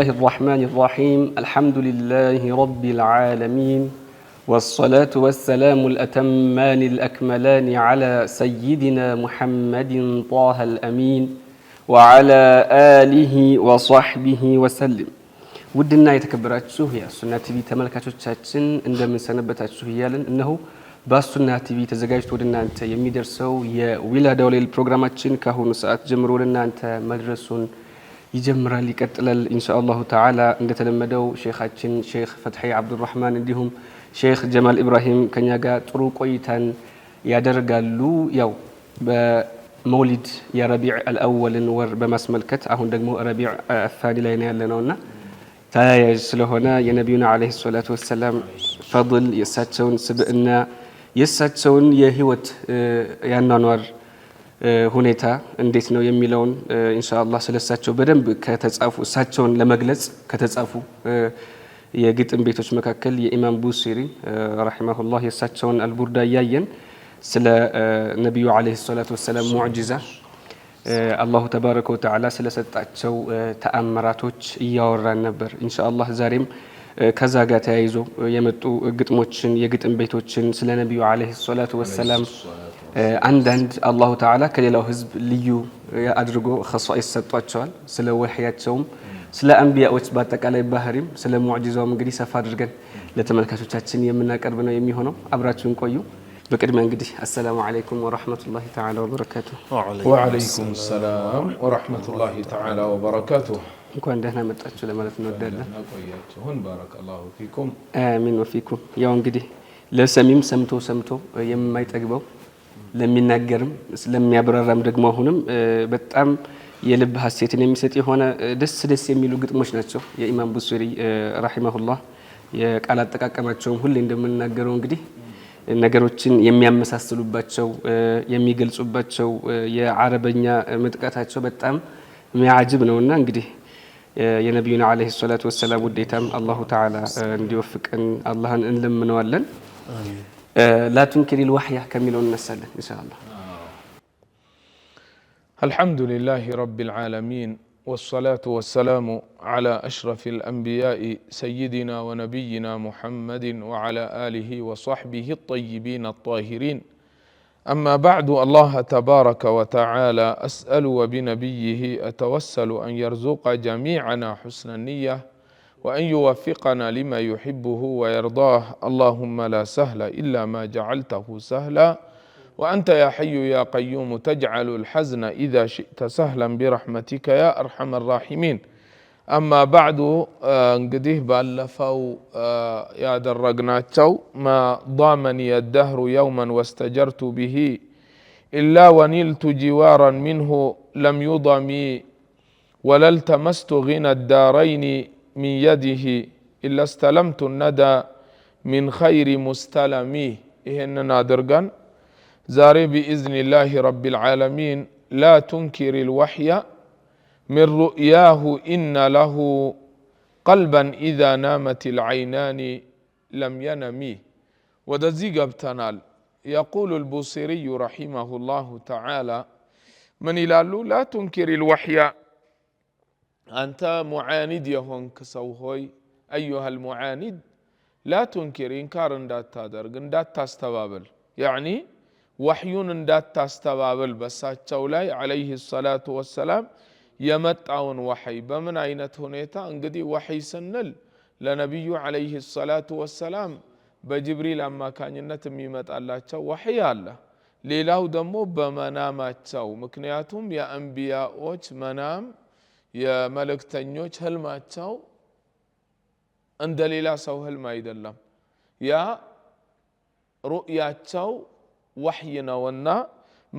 الله الرحمن الرحيم الحمد لله رب العالمين والصلاة والسلام الأتمان الأكملان على سيدنا محمد طه الأمين وعلى آله وصحبه وسلم ودنا يتكبراتشو يا سنة تي في تملكاتوቻችን እንደምንሰነበታችሁ ይያለን እነሆ በሱና ቲቪ ተዘጋጅቶ ወደናንተ የሚደርሰው የዊላዳው ሌል ፕሮግራማችን ካሁኑ ሰዓት ጀምሮ ወደናንተ መድረሱን ይጀምራል ይቀጥላል ኢንሻአላሁ ተዓላ እንደተለመደው ሼኻችን ሼኽ ፈትሒ አብዱራህማን እንዲሁም ሼኽ ጀማል ኢብራሂም ከኛ ጋር ጥሩ ቆይታን ያደርጋሉ ያው በመውሊድ የረቢዕ አልአወልን ወር በማስመልከት አሁን ደግሞ ረቢዕ አልታኒ ላይ ነው ያለነውና ታያጅ ስለሆነ የነብዩና አለይሂ ሰላቱ ወሰለም ፈضል የሳቸውን ስብዕና የሳቸውን የህይወት ያናኗር ሁኔታ እንዴት ነው የሚለውን ኢንሻአላህ ስለሳቸው በደንብ ከተጻፉ እሳቸውን ለመግለጽ ከተጻፉ የግጥም ቤቶች መካከል የኢማም ቡሲሪ ረሂመሁላህ የሳቸውን አልቡርዳ ያየን ስለ ነብዩ አለይሂ ሰላቱ ወሰለም ሙዕጂዛ አላሁ ተባረከ ወተዓላ ስለሰጣቸው ተአምራቶች እያወራን ነበር ኢንሻአላህ ዛሬም ከዛ ጋር ተያይዞ የመጡ ግጥሞችን የግጥም ቤቶችን ስለ ነብዩ አለይሂ ሰላቱ ወሰለም አንዳንድ አላሁ ተዓላ ከሌላው ህዝብ ልዩ አድርጎ ኸሷኢስ ሰጧቸዋል ስለ ወህያቸውም ስለ አንቢያዎች በአጠቃላይ ባህሪም ስለ ሙዕጂዛውም እንግዲህ ሰፋ አድርገን ለተመልካቾቻችን የምናቀርብ ነው የሚሆነው አብራችሁን ቆዩ በቅድሚያ እንግዲህ አሰላሙ አለይኩም ወራህመቱላሂ ተዓላ ወበረካቱሁ ወአለይኩም ሰላም ወራህመቱላሂ ተዓላ ወበረካቱሁ እንኳን ደህና መጣችሁ ለማለት እንወዳለን ቆያችሁን ባረከላሁ ፊኩም አሚን ወፊኩም ያው እንግዲህ ለሰሚም ሰምቶ የማይጠግበው ለሚናገርም ስለሚያብራራም ደግሞ አሁንም በጣም የልብ ሐሴትን የሚሰጥ የሆነ ደስ የሚሉ ግጥሞች ናቸው የኢማም ቡሲሪ ረሂመሁላህ የቃል አጠቃቀማቸውም ሁሌ እንደምንናገረው እንግዲህ ነገሮችን የሚያመሳስሉባቸው የሚገልጹባቸው የአረበኛ ምጥቀታቸው በጣም የሚያጅብ ነውና እንግዲህ የነብዩና አለይሂ ሰላቱ ወሰለም ውዴታም አላሁ ተዓላ እንዲወፍቀን አላህን እንለምነዋለን አሜን لا تنكر الوحي كملوا النسل إن شاء الله الحمد لله رب العالمين والصلاة والسلام على أشرف الأنبياء سيدنا ونبينا محمد وعلى آله وصحبه الطيبين الطاهرين أما بعد الله تبارك وتعالى أسأل وبنبيه أتوسل أن يرزق جميعنا حسن النية وأن يوفقنا لما يحبه ويرضاه اللهم لا سهل إلا ما جعلته سهلا وأنت يا حي يا قيوم تجعل الحزن إذا شئت سهلا برحمتك يا أرحم الراحمين أما بعد انقديه بألفوا يا درقناتشو ما ضامني الدهر يوما واستجرت به إلا ونلت جوارا منه لم يضمي ولا التمست غنى الدارين من يده إلا استلمت الندى من خير مستلمي إهننا درقان زاري بإذن الله رب العالمين لا تنكر الوحي من رؤياه إن له قلبا إذا نامت العينان لم ينمي ودزيق بتنال يقول البوصيري رحمه الله تعالى من إلالو لا تنكر الوحي أنت معاند يهونك سوهوي أيها المعاند لا تنكر إنكار اندات تادرق اندات تستبابل يعني وحيون اندات تستبابل بسات شولاي عليه الصلاة والسلام يمتعون وحي بمن عينت هنيتا انقدي وحي سنل لنبي عليه الصلاة والسلام بجبريل أما كان ينتم يمت الله شو وحي الله ليلاو دمو بمنامات شو مكنياتهم يا أنبياء وش منام يا ملك تنيوش هل ما تشاو عند ليلا سو هل ما يدلم يا رؤيا تشاو وحينا ونا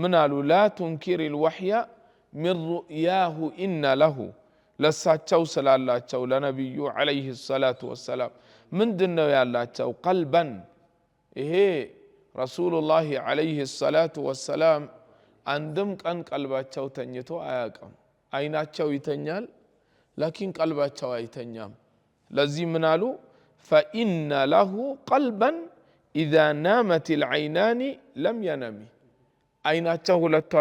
منالو لا تنكر الوحي من رؤياه إن له لسا تشاو سلا تشاو لنبي عليه الصلاة والسلام من دنو يا الله تشاو قلبا إيه رسول الله عليه الصلاة والسلام عندم كان قلبا تشاو تنيتو آياكم አይናቸው ይተኛል ላኪን ቀልባቸው አይተኛም ለዚህ ምን አሉ فإن له قلبا إذا نامت العينان لم ينم አይናቸው ሁለቷ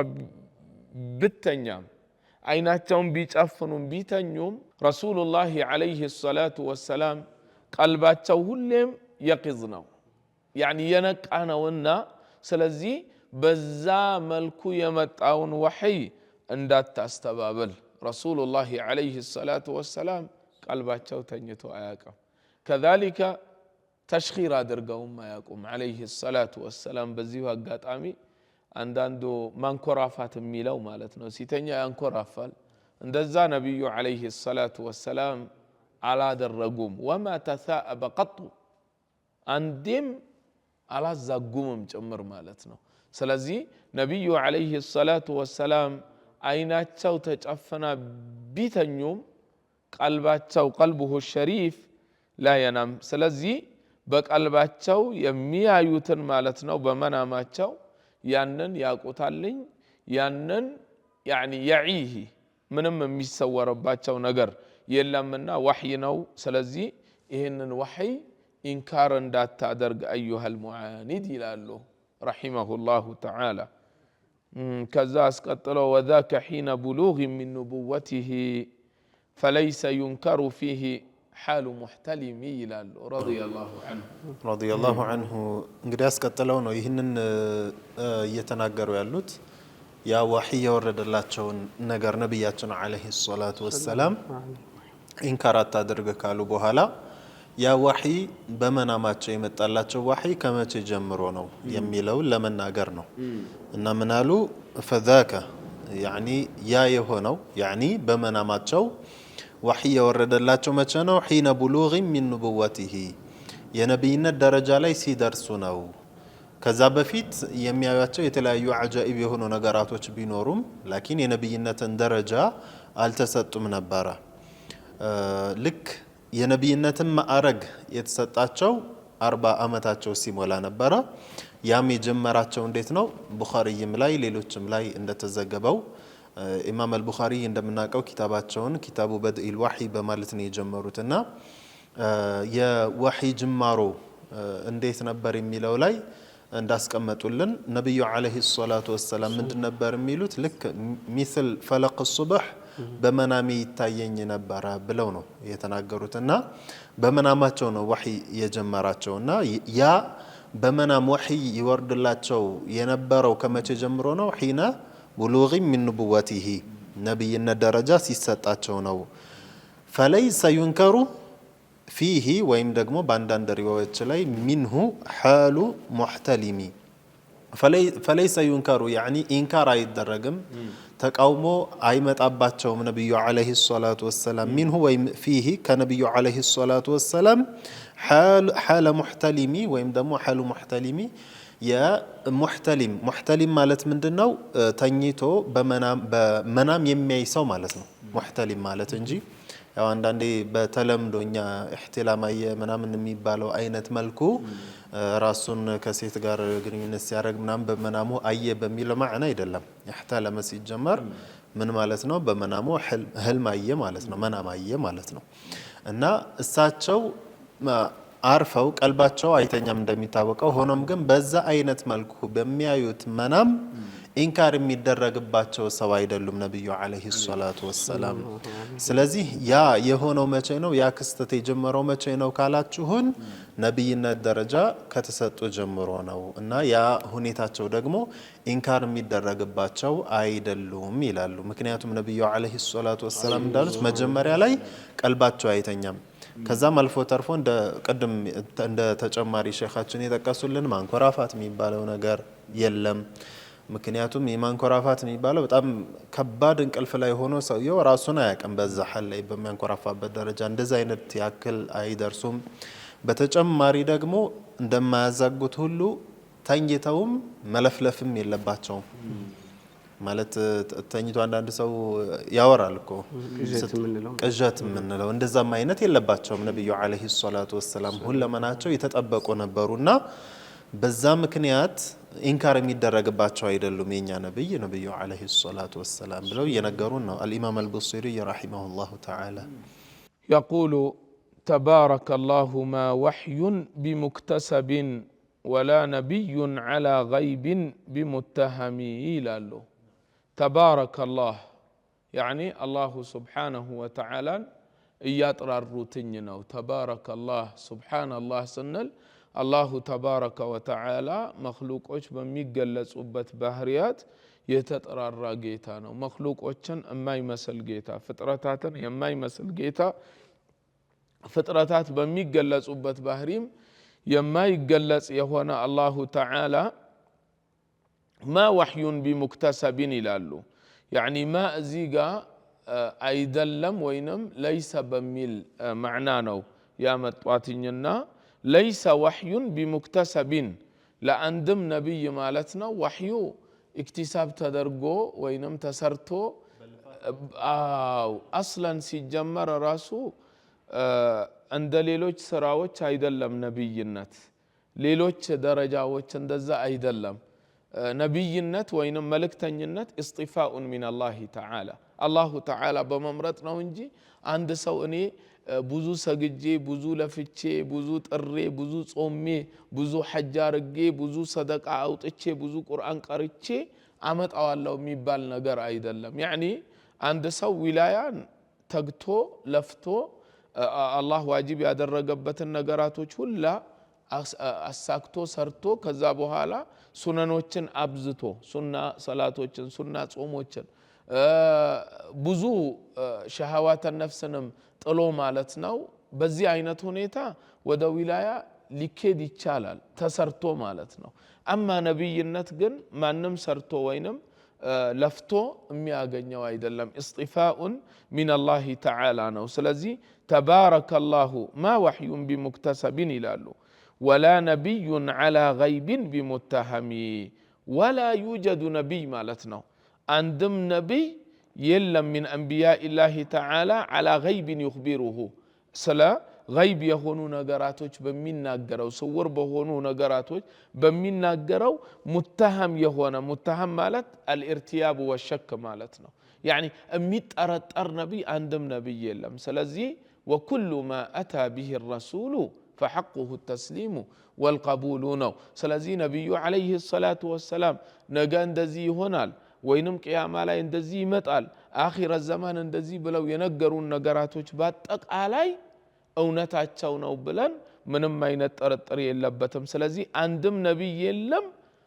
ብተኛም አይናቸውን ቢጨፍኑም ቢተኙም ረሱሉላህ አለይሂ ሰላቱ ወሰላም ቀልባቸው ሁሌም የቅዝ ነው ያኒ የነቃ ነውና ስለዚህ በዛ መልኩ የመጣውን ወህይ እንዳታስተባበል ረሱሉላህ አለይሂ ሰላቱ ወሰላም ቀልባቸው ተኝቶ አያውቅም كذلك ተሽኺር አድርገውም አያውቁም አለይሂ ሰላቱ ወሰላም በዚሁ አጋጣሚ አንዳንዱ ማንኮራፋት የሚለው ማለት ነው ሲተኛ ያንኮራፋል እንደዛ ነብዩ አለይሂ ሰላቱ ወሰላም አላደረጉም ወማ ተሳአበ ቀጡ አንድም አላዛጉምም ጭምር ማለት ነው ስለዚህ ነብዩ አለይሂ ሰላቱ ወሰላም አይናቸው ተጨፈና ቢተኙም ቀልባቸው ቀልቡሁ ሸሪፍ ላ የናም ስለዚህ በቀልባቸው የሚያዩትን ማለት ነው በመናማቸው ያንን ያቁታልኝ ያንን ያኒ ያዒህ ምንም የሚሰወርባቸው ነገር የለምና ወህይ ነው ስለዚህ ይሄንን ወህይ ኢንካር እንዳታደርግ አዩሃል ሙዓኒድ ይላሉ ረሂመሁላሁ ተዓላ ከዛ አስቀጥለው ወዛከ ሒነ ቡሉግ ሚን ኑቡወቲሂ ፈለይሰ ዩንከሩ ፊሂ حال محتلم ይላሉ ረዲየላሁ ዐንሁ እንግዲህ አስቀጥለው ነው ይህንን እየተናገሩ ያሉት ያ ወህይ የወረደላቸውን ነገር ነብያችን አለይሂ ሰላቱ ወሰላም ኢንካር አታድርግ ካሉ በኋላ ያ ወህይ በመናማቸው የመጣላቸው ወህይ ከመቼ ጀምሮ ነው የሚለው ለመናገር ነው እና ምናሉ فذاك يعني ያ የሆነው يعني በመናማቸው ወህይ የወረደላቸው መቼ ነው ሒነ ቡሉግ ሚን ኑቡወቲሂ የነብይነት ደረጃ ላይ ሲደርሱ ነው ከዛ በፊት የሚያዩቸው የተለያዩ አጃኢብ የሆኑ ነገራቶች ቢኖሩም ላኪን የነብይነትን ደረጃ አልተሰጡም ነበር ልክ የነብይነትን ማዕረግ የተሰጣቸው 40 አመታቸው ሲሞላ ነበር ያም የጀመራቸው እንዴት ነው ቡኻሪይም ላይ ሌሎችም ላይ እንደተዘገበው ኢማም አልቡኻሪ እንደምናቀው ኪታባቸውን ኪታቡ በድኢል ወህይ በማለት ነው የጀመሩትና የወህይ ጅማሮ እንዴት ነበር የሚለው ላይ እንዳስቀመጡልን ነብዩ አለይሂ ሰላቱ ወሰላም ምንድን ነበር የሚሉት ልክ ሚስል ፈለቅ الصبح በመናሚ ይታየኝ ነበር ብለው ነው የተናገሩትና በመናማቸው ነው ወህይ የጀመራቸውና ያ በመናም ወህይ ይወርድላቸው የነበረው ከመቼ ጀምሮ ነው ሒና بلوغ من نبوته نبي الدرجة سيستاتቸው ነው فليس ينكر فيه ወይም ደግሞ በአንዳንድ ሪዋያዎች ላይ منه حال محتلم فليس ينكر يعني انكار አይደረግም ተቃውሞ አይመጣባቸውም ነብዩ አለይሂ ሰላቱ ወሰላም منه ወይም فيه ከነብዩ አለይሂ ሰላቱ ወሰላም حال محتلم ወይም ደግሞ حال محتلم ሙህተሊም ማለት ምንድነው ተኝቶ በመናም የሚያይ ሰው ማለት ነው ሙህተሊም ማለት እንጂ ያው አንዳንዴ በተለምዶኛ ኢህቲላማየ ምናምን የሚባለው አይነት መልኩ ራሱን ከሴት ጋር ግንኙነት ሲያደርግ ምናምን በመናሙ አየ በሚለው ማዕና አይደለም ኢህቲላማ ሲጀመር ምን ማለት ነው በመናሙ ህልም አየ ማለት ነው መናም አየ ማለት ነው እና እሳቸው አርፈው ቀልባቸው አይተኛም እንደሚታወቀው ሆኖም ግን በዛ አይነት መልኩ በሚያዩት መናም ኢንካር የሚደረግባቸው ሰው አይደሉም ነብዩ አለይሂ ሰላቱ ወሰላም ስለዚህ ያ የሆነው መቼ ነው ያ ክስተት የጀመረው መቼ ነው ካላችሁን ነብይነት ደረጃ ከተሰጡ ጀምሮ ነው እና ያ ሁኔታቸው ደግሞ ኢንካር የሚደረግባቸው አይደሉም ይላሉ ምክንያቱም ነብዩ አለይሂ ሰላቱ ወሰላም እንዳሉት መጀመሪያ ላይ ቀልባቸው አይተኛም ከዛም አልፎ ተርፎ እንደ ተጨማሪ ሼኻችን የጠቀሱልን ማንኮራፋት የሚባለው ነገር የለም ምክንያቱም የማንኮራፋት የሚባለው በጣም ከባድ እንቅልፍ ላይ ሆኖ ሰውየው ራሱን አያውቅም በዛ ሐል ላይ በሚያንኮራፋበት ደረጃ እንደዛ አይነት ያክል አይደርሱም በተጨማሪ ደግሞ እንደማያዛጉት ሁሉ ተኝተውም መለፍለፍም የለባቸውም ማለት ተኝቶ አንዳንድ ሰው ያወራል እኮ ቅዠት ምንለው እንደዛም አይነት የለባቸውም ነብዩ አለይሂ ሰላቱ ወሰላም ሁለመናቸው የተጠበቁ ነበሩና በዛ ምክንያት ኢንካር የሚደረግባቸው አይደሉም የኛ ነብዩ አለይሂ ሰላቱ ወሰላም ብለው የነገሩን ነው الامام البصيري رحمه الله تعالى يقول تبارك الله ما وحي بمكتسب ولا نبي على غيب بمتهم ይላሉ ተባረከ አላህ يعني الله سبحانه وتعالى እያጥራሩትኝ ነው ተባረከላህ ሱብሃንአላህ ስንል አላሁ ተባረከ ወተዓላ መኽሉቆች በሚገለጹበት ባህሪያት የተጠራራ ጌታ ነው መኽሉቆችን የማይመስል ጌታ ፍጥረታትን የማይመስል ጌታ ፍጥረታት በሚገለጹበት ባህሪም የማይገለጽ የሆነ አላሁ ተዓላ ማ ወህዩን ቢሙክተሰቢን ይላሉ يعني ما እዚጋ አይደለም ወይንም ليس በሚል ማዕና ነው ያመጣዋትኝና ليس وحي بمكتسب ለአንድም ነብይ ማለት ነው ወህዩ اكتساب ተደርጎ ወይንም ተሰርቶ አስለን ሲጀመር ራሱ እንደ ሌሎች ስራዎች አይደለም ነብይነት ሌሎች ደረጃዎች እንደዛ አይደለም ነብይነት ወይንም መልእክተኝነት اصطفاء من الله تعالى الله تعالى በመምረጥ ነው እንጂ አንድ ሰው እኔ ብዙ ሰግጄ ብዙ ለፍቼ ብዙ ጥሬ ብዙ ጾሜ ብዙ ሐጅ አርጌ ብዙ ሰደቃ አውጥቼ ብዙ ቁርአን ቀርቼ አመጣዋለሁ የሚባል ነገር አይደለም يعني አንድ ሰው ዊላያን ተግቶ ለፍቶ አላህ ዋጅብ ያደረገበትን ነገራቶች ሁላ አሳክቶ ሰርቶ ከዛ በኋላ ሱነኖችን አብዝቶ ሱና ሰላቶችን ሱና ጾሞችን ብዙ ሸሃዋተ ነፍስንም ጥሎ ማለት ነው በዚህ አይነት ሁኔታ ወደ ዊላያ ሊኬድ ይቻላል ተሰርቶ ማለት ነው አማ ነብይነት ግን ማንም ሰርቶ ወይንም ለፍቶ የሚያገኘው አይደለም اصطفاء من الله تعالى ነው ስለዚህ تبارك الله ما وحي بمكتسب ይላሉ ولا نبي على غيب بمتهم ولا يوجد نبي ማለት ነው አንድም ነብይ የለም من انبياء الله تعالى على غيب يخبره ስለ غيب የሆኑ ነገራቶች በሚናገረው ስውር በሆኑ ነገራቶች በሚናገረው ሙተሃም የሆነ ሙተሃም ማለት الارتياب والشك ማለት ነው يعني የሚጠረጠር ነብይ አንድም ነብይ የለም ስለዚህ وكل ما اتى به الرسول فحقه التسليم والقبول ነው ስለዚህ ነብዩ አለይሂ ሰላቱ ወሰለም ነገ እንደዚህ ይሆናል ወይንም ቂያማ ላይ እንደዚህ ይመጣል አኺረ ዘማን እንደዚህ ብለው የነገሩን ነገራቶች በአጠቃላይ እውነታቸው ነው ብለን ምንም አይነት ጥርጥር የለበትም ስለዚህ አንድም ነብይ የለም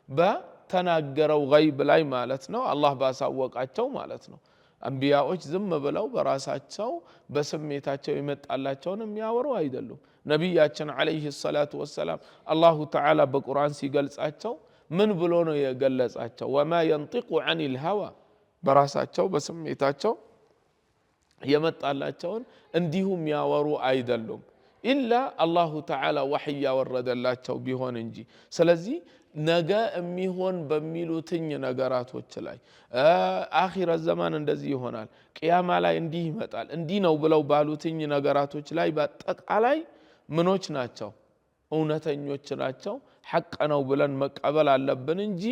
በተናገረው ገይብ ላይ ማለት ነው አላህ ባሳወቃቸው ማለት ነው አንቢያዎች ዝም ብለው በራሳቸው በስሜታቸው የመጣላቸውን የሚያወሩ አይደሉም ነብያችን አለይሂ ሰላቱ ወሰለም አላሁ ተዓላ በቁርአን ሲገልጻቸው ምን ብሎ ነው የገለጻቸው ወማ ينطق عن الهوى በራሳቸው በስሜታቸው የመጣላቸውን እንዲሁም ያወሩ አይደሉም ኢላ አላሁ ተዓላ ወህይ ያወረደላቸው ቢሆን እንጂ ስለዚህ ነገ የሚሆን በሚሉትኝ ነገራቶች ላይ አኺረ ዘማን እንደዚህ ይሆናል ቂያማ ላይ እንዲህ ይመጣል እንዲህ ነው ብለው ባሉትኝ ነገራቶች ላይ በአጠቃላይ ምኖች ናቸው እውነተኞች ናቸው ሐቅ ነው ብለን መቀበል አለብን እንጂ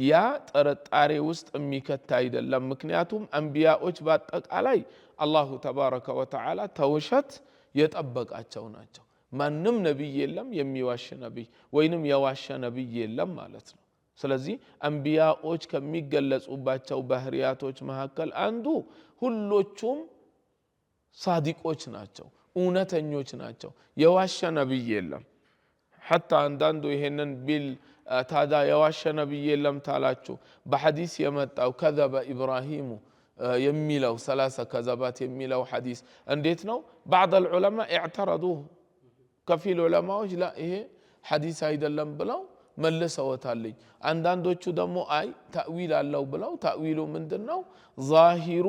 ያ ጥርጣሬ ውስጥ የሚከታ አይደለም ምክንያቱም አንቢያዎች በአጠቃላይ አላሁ ተባረከ ወተዓላ ተውሸት የጠበቃቸው ናቸው ማንም ነብይ የለም የሚዋሽ ነብይ ወይንም የዋሸ ነብይ የለም ማለት ነው ስለዚህ አንቢያዎች ከሚገለጹባቸው ባህሪያቶች መካከል አንዱ ሁሎቹም ሳዲቆች ናቸው እውነተኞች ናቸው የዋሸ ነብይ የለም حتى አንዳንዱ ይሄንን ቢል ታዳ የዋሸ ነብይ የለም ታላችሁ በሐዲስ የመጣው ከذب ኢብራሂም የሚለው 30 ከዘባት የሚለው ሐዲስ እንዴት ነው بعض العلماء اعترضوه ከፊል ዑለማዎች ላ ይሄ ሐዲስ አይደለም ብለው መልሰውታልኝ አንዳንዶቹ ደግሞ አይ ተእዊል አለው ብለው ተእዊሉ ምንድነው ዛሂሩ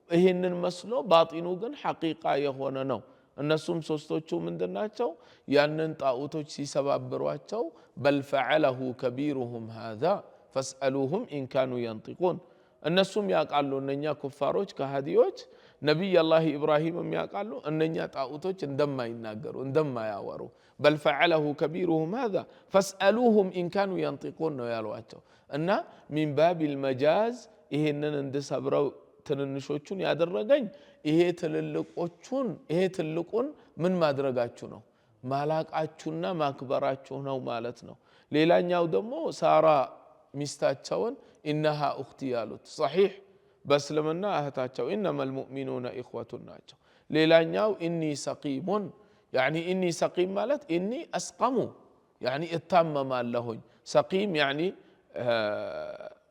ይሄንን መስሎ ባጢኑ ግን ሐቂቃ የሆነ ነው እነሱም ሶስቶቹ ምንድናቸው ያንን ጣዖቶች ሲሰባብሯቸው بل فعله كبيرهم هذا فاسألوهم إن كانوا ينطقون እነሱም ያቃሉ እነኛ ኩፋሮች ከሃዲዎች ነብይ አላህ ኢብራሂምም ያቃሉ እነኛ ጣዖቶች እንደማይናገሩ እንደማያወሩ بل فعله كبيرهم هذا فاسألوهم إن كانوا ينطقون ነው ያሏቸው እና من باب المجاز ይሄንን እንድሰብረው ትንንሾቹን ያደረገኝ ይሄ ትልቁን ምን ማድረጋችሁ ነው ማላቃችሁና ማክበራችሁ ነው ማለት ነው ሌላኛው ደግሞ ሳራ ሚስታቸውን ኢነሃ እኽቲ ያሉት صحيح በእስልምና እህታቸው ኢነመል ሙእሚኑነ ኢኽወቱን ናቸው። ሌላኛው ኢኒ ሰቂሙን ያኒ ኢኒ ሰቂም ማለት ኢኒ አስቀሙ ያኒ እታመማለሁኝ ሰቂም ያኒ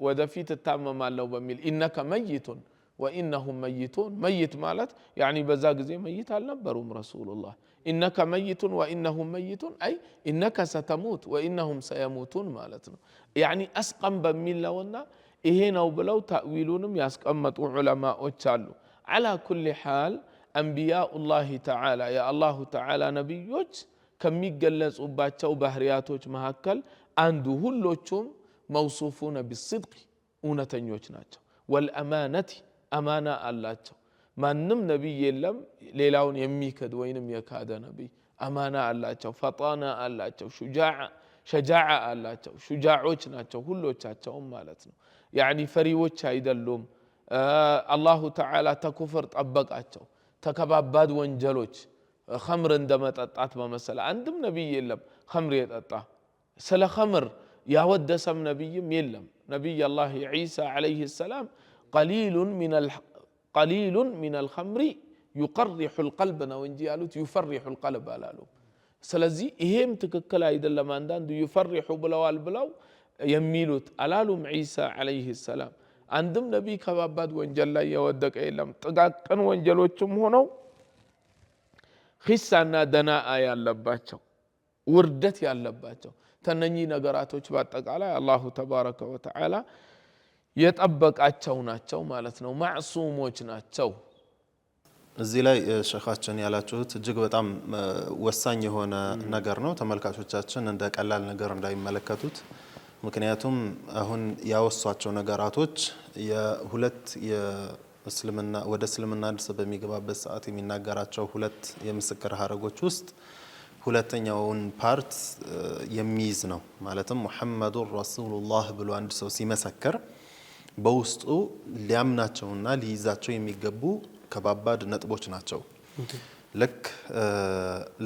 ወደፊት እታመማለሁ በሚል ኢነከ መይቱን ወኢነሁም መይቱን መይት ማለት ያኒ በዛ ጊዜ መይት አልነበሩም ረሱሉላህ ኢነከ መይቱን ወኢነሁም መይቱን አይ ኢነከ ሰተሙት ወኢነሁም ሰየሙቱን ማለት ነው። ያኒ አስቀም በሚል ነውና ይሄ ነው ብለው ተእዊሉንም ያስቀመጡ ዑለማዎች አሉ። አላ ኩሊ ሓል አንቢያኡላህ ተዓላ የአላሁ ተዓላ ነቢዮች ከሚገለጹባቸው ባህሪያቶች መካከል አንዱ ሁሎቹም መውሱፉነ ቢስድቅ እውነተኞች ናቸው። ወልአማነቲ አማና አላቸው። ማንም ነቢይ የለም ሌላውን የሚክድ ወይንም የካደ ነቢይ። አማና አላቸው፣ ፈጣና አላቸው፣ ሸጃዓ አላቸው። ሹጃዖች ናቸው ሁሎቻቸውም ማለት ነው። ያኒ ፈሪዎች አይደሉም። አላሁ ተዓላ ተኩፍር ጠበቃቸው። ተከባባድ ወንጀሎች ኸምር እንደመጠጣት በመሰለ አንድም ነቢይ የለም ኸምር የጠጣ ስለ ኸምር ያወደሰም ነቢይም የለም። ነቢይ አላህ ዒሳ ዓለይሂ ሰላም ቀሊሉን ሚነል ኸምሪ ዩቀሪሑል ቀልብ ነው እንጂ ያሉት ዩፈሪሑል ቀልብ አላሉ። ስለዚህ ይሄም ትክክል አይደለም። አንዳንዱ ዩፈሪሑ ብለዋል ብለው የሚሉት አላሉም ዒሳ ዓለይሂ ሰላም። አንድም ነቢይ ከባባድ ወንጀል ላይ የወደቀ የለም። ጥቃቅን ወንጀሎችም ሆነው ኺሳና ደናአ ያለባቸው ውርደት ያለባቸው ተነኚህ ነገራቶች በአጠቃላይ አላሁ ተባረከ ወተዓላ የጠበቃቸው ናቸው ማለት ነው። ማዕሱሞች ናቸው። እዚህ ላይ ሸኻችን ያላችሁት እጅግ በጣም ወሳኝ የሆነ ነገር ነው። ተመልካቾቻችን እንደ ቀላል ነገር እንዳይመለከቱት። ምክንያቱም አሁን ያወሷቸው ነገራቶች የሁለት የእስልምና ወደ እስልምና አዲስ በሚገባበት ሰዓት የሚናገራቸው ሁለት የምስክር ሀረጎች ውስጥ ሁለተኛውን ፓርት የሚይዝ ነው። ማለትም ሙሐመዱን ረሱሉላህ ብሎ አንድ ሰው ሲመሰክር በውስጡ ሊያምናቸውና ሊይዛቸው የሚገቡ ከባባድ ነጥቦች ናቸው። ልክ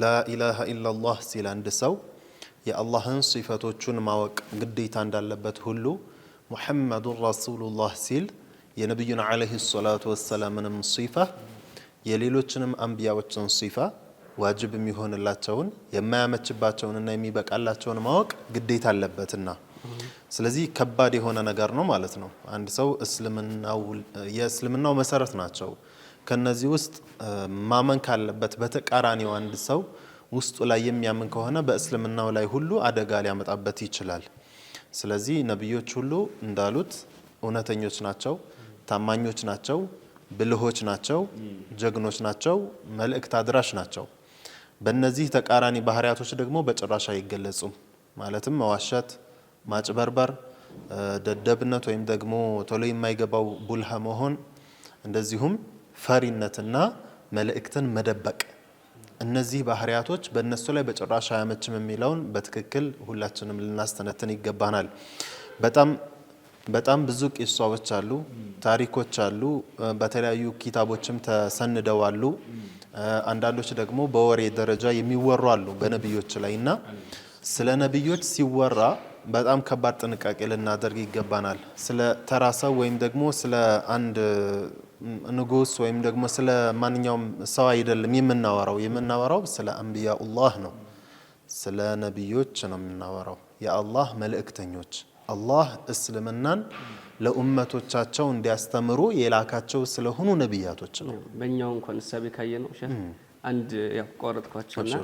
ላኢላሃ ኢላላህ ሲል አንድ ሰው የአላህን ሲፈቶቹን ማወቅ ግዴታ እንዳለበት ሁሉ ሙሐመዱን ረሱሉላህ ሲል የነቢዩን ዓለይሂ ሰላቱ ወሰላምንም ሲፋ የሌሎችንም አንቢያዎችን ሲፋ ዋጅብ የሚሆንላቸውን የማያመችባቸውንና የሚበቃላቸውን ማወቅ ግዴታ አለበትና ስለዚህ ከባድ የሆነ ነገር ነው ማለት ነው። አንድ ሰው የእስልምናው መሰረት ናቸው። ከነዚህ ውስጥ ማመን ካለበት በተቃራኒው አንድ ሰው ውስጡ ላይ የሚያምን ከሆነ በእስልምናው ላይ ሁሉ አደጋ ሊያመጣበት ይችላል። ስለዚህ ነቢዮች ሁሉ እንዳሉት እውነተኞች ናቸው፣ ታማኞች ናቸው፣ ብልሆች ናቸው፣ ጀግኖች ናቸው፣ መልእክት አድራሽ ናቸው። በእነዚህ ተቃራኒ ባህሪያቶች ደግሞ በጭራሽ አይገለጹም። ማለትም መዋሸት፣ ማጭበርበር፣ ደደብነት ወይም ደግሞ ቶሎ የማይገባው ቡልሃ መሆን፣ እንደዚሁም ፈሪነትና መልእክትን መደበቅ፣ እነዚህ ባህሪያቶች በእነሱ ላይ በጭራሽ አያመችም የሚለውን በትክክል ሁላችንም ልናስተነትን ይገባናል። በጣም ብዙ ቂሷዎች አሉ፣ ታሪኮች አሉ፣ በተለያዩ ኪታቦችም ተሰንደው አሉ። አንዳንዶች ደግሞ በወሬ ደረጃ የሚወሩ አሉ በነቢዮች ላይ እና ስለ ነቢዮች ሲወራ በጣም ከባድ ጥንቃቄ ልናደርግ ይገባናል። ስለ ተራ ሰው ወይም ደግሞ ስለ አንድ ንጉስ ወይም ደግሞ ስለ ማንኛውም ሰው አይደለም የምናወራው ስለ አንቢያኡላህ ነው። ስለ ነቢዮች ነው የምናወራው፣ የአላህ መልእክተኞች። አላህ እስልምናን ለኡመቶቻቸው እንዲያስተምሩ የላካቸው ስለሆኑ ነቢያቶች ነው። በእኛው እንኳን እሳቤ ካየ ነው አንድ ያው ቆረጥኳቸውና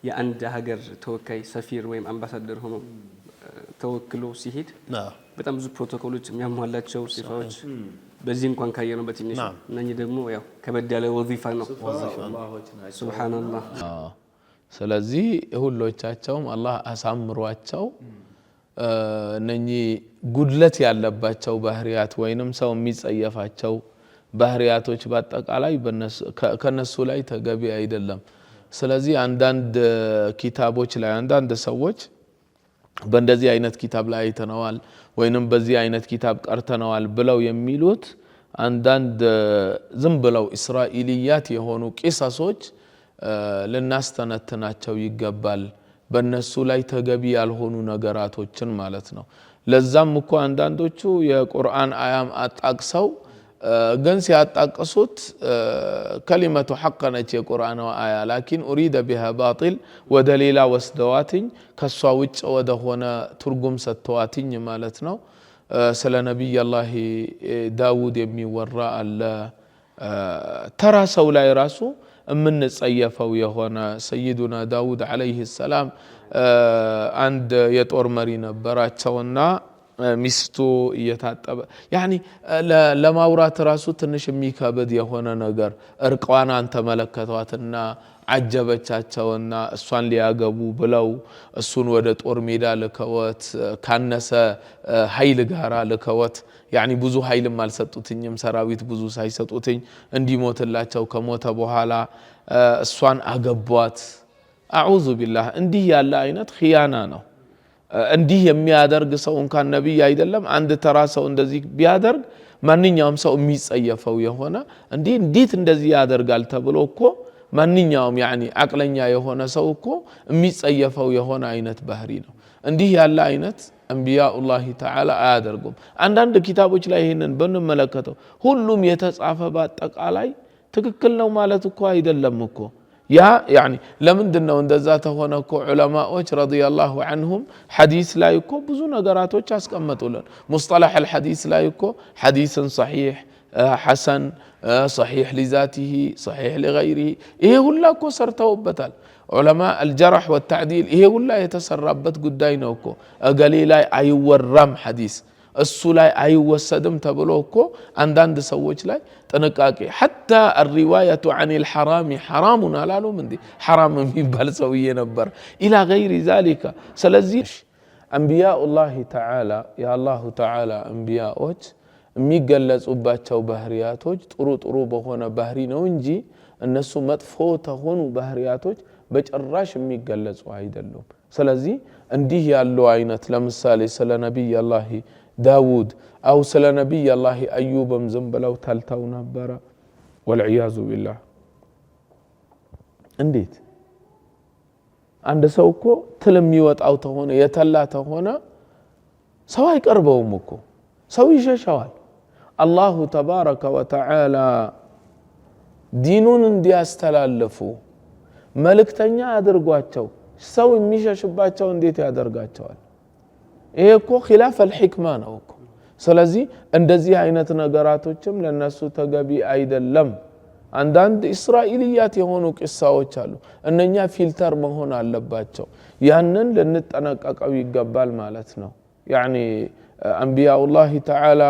የአንድ ሀገር ተወካይ ሰፊር ወይም አምባሳደር ሆኖ ተወክሎ ሲሄድ በጣም ብዙ ፕሮቶኮሎች የሚያሟላቸው ሲፋዎች በዚህ እንኳን ካየ ነው በትንሹ። እነኚህ ደግሞ ያው ከበድ ያለ ወዚፋ ነው። ሱብሃንአላህ። ስለዚህ ሁሎቻቸውም አላህ አሳምሯቸው እነኚህ ጉድለት ያለባቸው ባህሪያት ወይንም ሰው የሚጸየፋቸው ባህሪያቶች በአጠቃላይ ከነሱ ላይ ተገቢ አይደለም። ስለዚህ አንዳንድ ኪታቦች ላይ አንዳንድ ሰዎች በእንደዚህ አይነት ኪታብ ላይ አይተነዋል ወይንም በዚህ አይነት ኪታብ ቀርተነዋል ብለው የሚሉት አንዳንድ ዝም ብለው እስራኤልያት የሆኑ ቂሰሶች ልናስተነትናቸው ይገባል። በእነሱ ላይ ተገቢ ያልሆኑ ነገራቶችን ማለት ነው። ለዛም እኮ አንዳንዶቹ የቁርአን አያም አጣቅሰው ግን ሲያጣቀሱት ከሊመቱ ሐቅ ነች የቁርአን አያ ላኪን ኡሪደ ቢሃ ባጢል ወደ ሌላ ወስደዋትኝ ከሷ ውጭ ወደ ሆነ ትርጉም ሰጥተዋትኝ ማለት ነው። ስለ ነብዩላህ ዳውድ የሚወራ አለ ተራ ሰው ላይ ራሱ የምንጸየፈው የሆነ ሰይዱና ዳውድ አለይሂ ሰላም አንድ የጦር መሪ ነበራቸውና ሚስቱ እየታጠበ ያኒ ለማውራት ራሱ ትንሽ የሚከብድ የሆነ ነገር እርቋን አንተ መለከቷትና አጀበቻቸውና እሷን ሊያገቡ ብለው እሱን ወደ ጦር ሜዳ ልከወት ካነሰ ኃይል ጋራ ልከወት ያኒ ብዙ ኃይልም አልሰጡትኝም ሰራዊት ብዙ ሳይሰጡትኝ እንዲሞትላቸው ከሞተ በኋላ እሷን አገቧት። አዑዙ ቢላህ እንዲህ ያለ አይነት ኺያና ነው። እንዲህ የሚያደርግ ሰው እንኳን ነብይ አይደለም አንድ ተራ ሰው እንደዚህ ቢያደርግ ማንኛውም ሰው የሚጸየፈው የሆነ እንዴት እንደዚህ ያደርጋል ተብሎ እኮ ማንኛውም ያኒ አቅለኛ የሆነ ሰው እኮ የሚጸየፈው የሆነ አይነት ባህሪ ነው። እንዲህ ያለ አይነት አንቢያኡላህ ተዓላ አያደርጉም። አንዳንድ ኪታቦች ላይ ይሄንን ብንመለከተው ሁሉም የተጻፈ በአጠቃላይ ትክክል ነው ማለት እኮ አይደለም እኮ ያ ያኒ ለምንድነው እንደዛ ተሆነ እኮ ዑለማዎች ረዲየላሁ ዐንሁም ሐዲስ ላይ እኮ ብዙ ነገራቶች አስቀመጡልን። ሙስጠላህ አልሐዲስ ላይ እኮ ሐዲስን ሰሒህ ሐሰን صحيح لذاته صحيح لغيره ይሄ ሁላ እኮ ሰርተውበታል ዑለማ الجرح والتعديل ይሄ ሁላ የተሰራበት ጉዳይ ነው እኮ እገሌ ላይ አይወራም ሐዲስ እሱ ላይ አይወሰድም ተብሎ እኮ አንዳንድ ሰዎች ላይ ጥንቃቄ حتى الروايه عن الحرام حرام አላሉም እንዴ حرام የሚባል ሰውዬ ነበር الى غير ذلك ስለዚህ አንቢያኡላህ ተዓላ የአላሁ ተዓላ አንቢያዎች የሚገለጹባቸው ባህሪያቶች ጥሩ በሆነ ባህሪ ነው እንጂ እነሱ መጥፎ ተሆኑ ባህሪያቶች በጭራሽ የሚገለጹ አይደሉም። ስለዚህ እንዲህ ያለው አይነት ለምሳሌ ስለ ነብዩላህ ዳውድ አው ስለ ነብዩላህ አዩብም ዝም ብለው ተልተው ነበር ወልዒያዙ ቢላህ። እንዴት አንድ ሰው እኮ ትል የሚወጣው ተሆነ የተላ ተሆነ ሰው አይቀርበውም እኮ ሰው ይሸሻዋል። አላሁ ተባረከ ወተዓላ ዲኑን እንዲያስተላልፉ መልእክተኛ አድርጓቸው ሰው የሚሸሽባቸው እንዴት ያደርጋቸዋል? ይሄ እኮ ኺላፍ አልሂክማ ነው እኮ። ስለዚህ እንደዚህ አይነት ነገራቶችም ለነሱ ተገቢ አይደለም። አንዳንድ እስራኤልያት የሆኑ ቂሳዎች አሉ እነኛ ፊልተር መሆን አለባቸው። ያንን ልንጠነቀቀው ይገባል ማለት ነው። ያኒ አንቢያኡላህ ተዓላ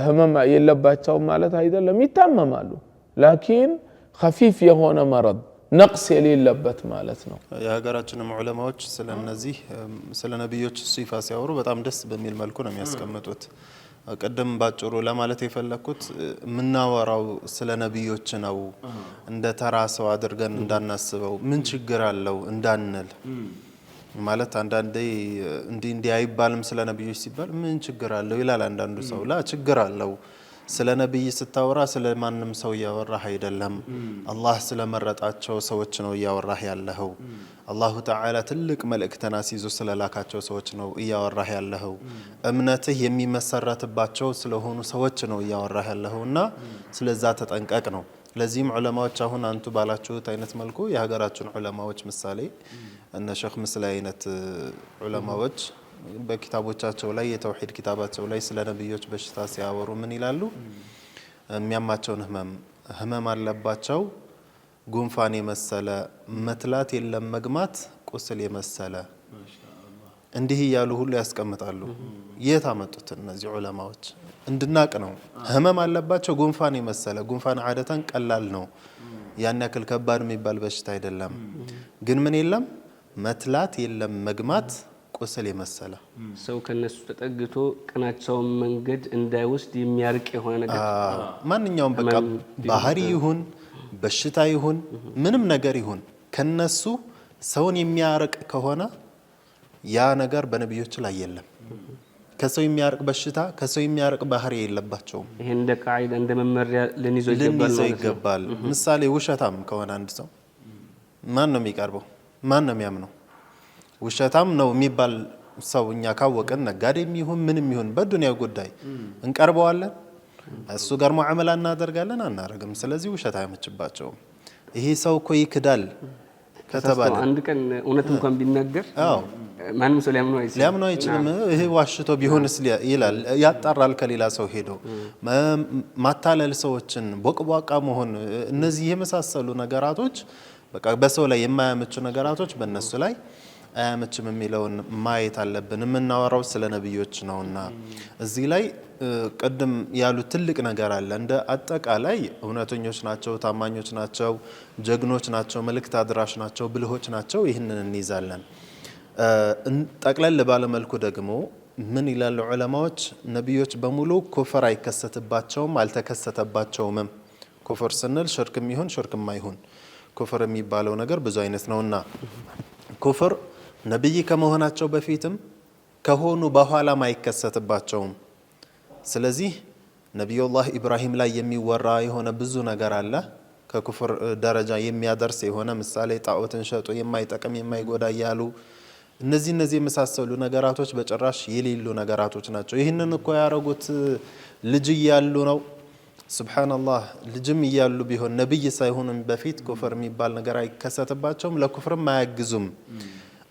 ህመም የለባቸው ማለት አይደለም ይታመማሉ ላኪን خفيف የሆነ መረድ ነቅስ የሌለበት ማለት ነው። የሀገራችንም ዑለማዎች ስለነዚህ ስለ ነብዮች ሲፋ ሲያወሩ በጣም ደስ በሚል መልኩ ነው የሚያስቀምጡት። ቀደም ባጭሩ ለማለት የፈለኩት ምናወራው ስለ ነብዮች ነው እንደ ተራ ሰው አድርገን እንዳናስበው ምን ችግር አለው እንዳንል ማለት አንዳንዴ እንዲህ አይባልም ስለ ነብዮች ሲባል ምን ችግር አለው ይላል አንዳንዱ ሰው። ላ ችግር አለው። ስለ ነብይ ስታወራ ስለ ማንም ሰው ያወራህ አይደለም አላህ ስለመረጣቸው ሰዎች ነው ያወራህ ያለኸው። አላሁ ተዓላ ትልቅ መልእክተና ሲይዙ ስለላካቸው ሰዎች ነው ያወራህ ያለኸው። እምነትህ የሚመሰረትባቸው ስለሆኑ ሰዎች ነው ያወራህ ያለኸውና ስለዛ ተጠንቀቅ ነው። ለዚህም ዑለማዎች አሁን አንቱ ባላችሁት አይነት መልኩ የሀገራችን ዑለማዎች ምሳሌ እነ ሼክ ምስለ አይነት ዑለማዎች በኪታቦቻቸው ላይ የተውሂድ ኪታባቸው ላይ ስለ ነብዮች በሽታ ሲያወሩ ምን ይላሉ? የሚያማቸውን ህመም አለባቸው ጉንፋን የመሰለ መትላት የለም መግማት ቁስል የመሰለ እንዲህ ያሉ ሁሉ ያስቀምጣሉ። የት አመጡት እነዚህ ዑለማዎች? እንድናቅ ነው። ህመም አለባቸው ጉንፋን የመሰለ ጉንፋን ዓደተን ቀላል ነው ያን ያክል ከባድ የሚባል በሽታ አይደለም። ግን ምን የለም መትላት የለም መግማት ቁስል የመሰለ ሰው ከነሱ ተጠግቶ ቀናቸውን መንገድ እንዳይወስድ የሚያርቅ የሆነ ነገር ማንኛውም በቃ ባህሪ ይሁን በሽታ ይሁን ምንም ነገር ይሁን ከነሱ ሰውን የሚያርቅ ከሆነ ያ ነገር በነብዮች ላይ የለም። ከሰው የሚያርቅ በሽታ ከሰው የሚያርቅ ባህሪ የለባቸውም። ይሄ እንደ ቃይዳ እንደ መመሪያ ለኒዞ ይገባል። ምሳሌ ውሸታም ከሆነ አንድ ሰው ማን ነው የሚቀርበው? ማን ነው የሚያምነው? ውሸታም ነው የሚባል ሰው እኛ ካወቀን ነጋዴም ይሁን ምንም ይሁን በዱንያው ጉዳይ እንቀርበዋለን እሱ ጋር ሙዓመላ እናደርጋለን አናረግም። ስለዚህ ውሸት አይመችባቸውም። ይሄ ሰው እኮ ይክዳል ከተባለ አንድ ቀን እውነት እንኳን ቢናገር ማንም ሰው ሊያምነው አይችልም። ይሄ ዋሽቶ ቢሆንስ ይላል፣ ያጣራል ከሌላ ሰው ሄዶ ማታለል፣ ሰዎችን ቦቅቧቃ መሆን፣ እነዚህ የመሳሰሉ ነገራቶች በቃ በሰው ላይ የማያመቹ ነገራቶች በእነሱ ላይ አያመችም የሚለውን ማየት አለብን። የምናወራው ስለ ነብዮች ነውና እዚህ ላይ ቅድም ያሉት ትልቅ ነገር አለ። እንደ አጠቃላይ እውነተኞች ናቸው፣ ታማኞች ናቸው፣ ጀግኖች ናቸው፣ መልእክት አድራሽ ናቸው፣ ብልሆች ናቸው። ይህንን እንይዛለን። ጠቅለል ባለ መልኩ ደግሞ ምን ይላሉ ዑለማዎች? ነብዮች በሙሉ ኩፍር አይከሰትባቸውም፣ አልተከሰተባቸውም። ኩፍር ስንል ሽርክም ይሁን ሽርክም አይሁን ኩፍር የሚባለው ነገር ብዙ አይነት ነውና ኩፍር ነብይ ከመሆናቸው በፊትም ከሆኑ በኋላም አይከሰትባቸውም። ስለዚህ ነቢዩላህ ኢብራሂም ላይ የሚወራ የሆነ ብዙ ነገር አለ ከኩፍር ደረጃ የሚያደርስ የሆነ ምሳሌ ጣዖትን ሸጡ የማይጠቅም የማይጎዳ እያሉ እነዚህ የመሳሰሉ ነገራቶች በጭራሽ የሌሉ ነገራቶች ናቸው። ይህንን እኮ ያረጉት ልጅ እያሉ ነው። ሱብሃንአላህ ልጅም እያሉ ቢሆን ነብይ ሳይሆንም በፊት ኩፍር የሚባል ነገር አይከሰትባቸውም፣ ለኩፍርም አያግዙም።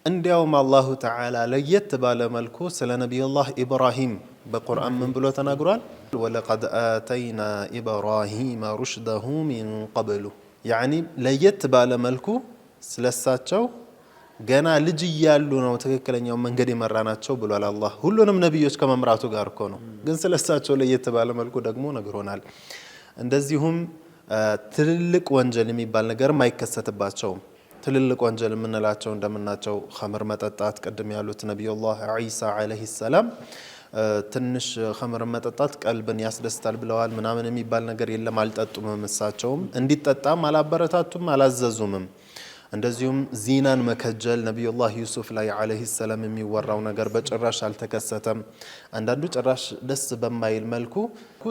እንዲያውም አላሁ ተዓላ ለየት ባለ መልኩ ስለ ነቢዩላህ ኢብራሂም በቁርአን ምን ብሎ ተናግሯል? ወለቀድ አተይና ኢብራሂመ ሩሽደሁ ሚን ቀብሉ። ያኒ ለየት ባለ መልኩ ስለሳቸው ገና ልጅ እያሉ ነው ትክክለኛው መንገድ የመራናቸው ብሏል አላህ። ሁሉንም ነብዮች ከመምራቱ ጋር እኮ ነው፣ ግን ስለሳቸው ለየት ባለ መልኩ ደግሞ ነግሮናል። እንደዚሁም ትልልቅ ወንጀል የሚባል ነገርም አይከሰትባቸውም። ትልልቅ ወንጀል የምንላቸው እንደምናቸው ኸምር መጠጣት፣ ቅድም ያሉት ነቢዩላህ ዒሳ ዓለይሂ ሰላም ትንሽ ኸምር መጠጣት ቀልብን ያስደስታል ብለዋል። ምናምን የሚባል ነገር የለም፣ አልጠጡም። እሳቸውም እንዲጠጣም አላበረታቱም፣ አላዘዙምም። እንደዚሁም ዚናን መከጀል ነቢዩላህ ዩሱፍ ላይ ዓለይሂ ሰላም የሚወራው ነገር በጭራሽ አልተከሰተም። አንዳንዱ ጭራሽ ደስ በማይል መልኩ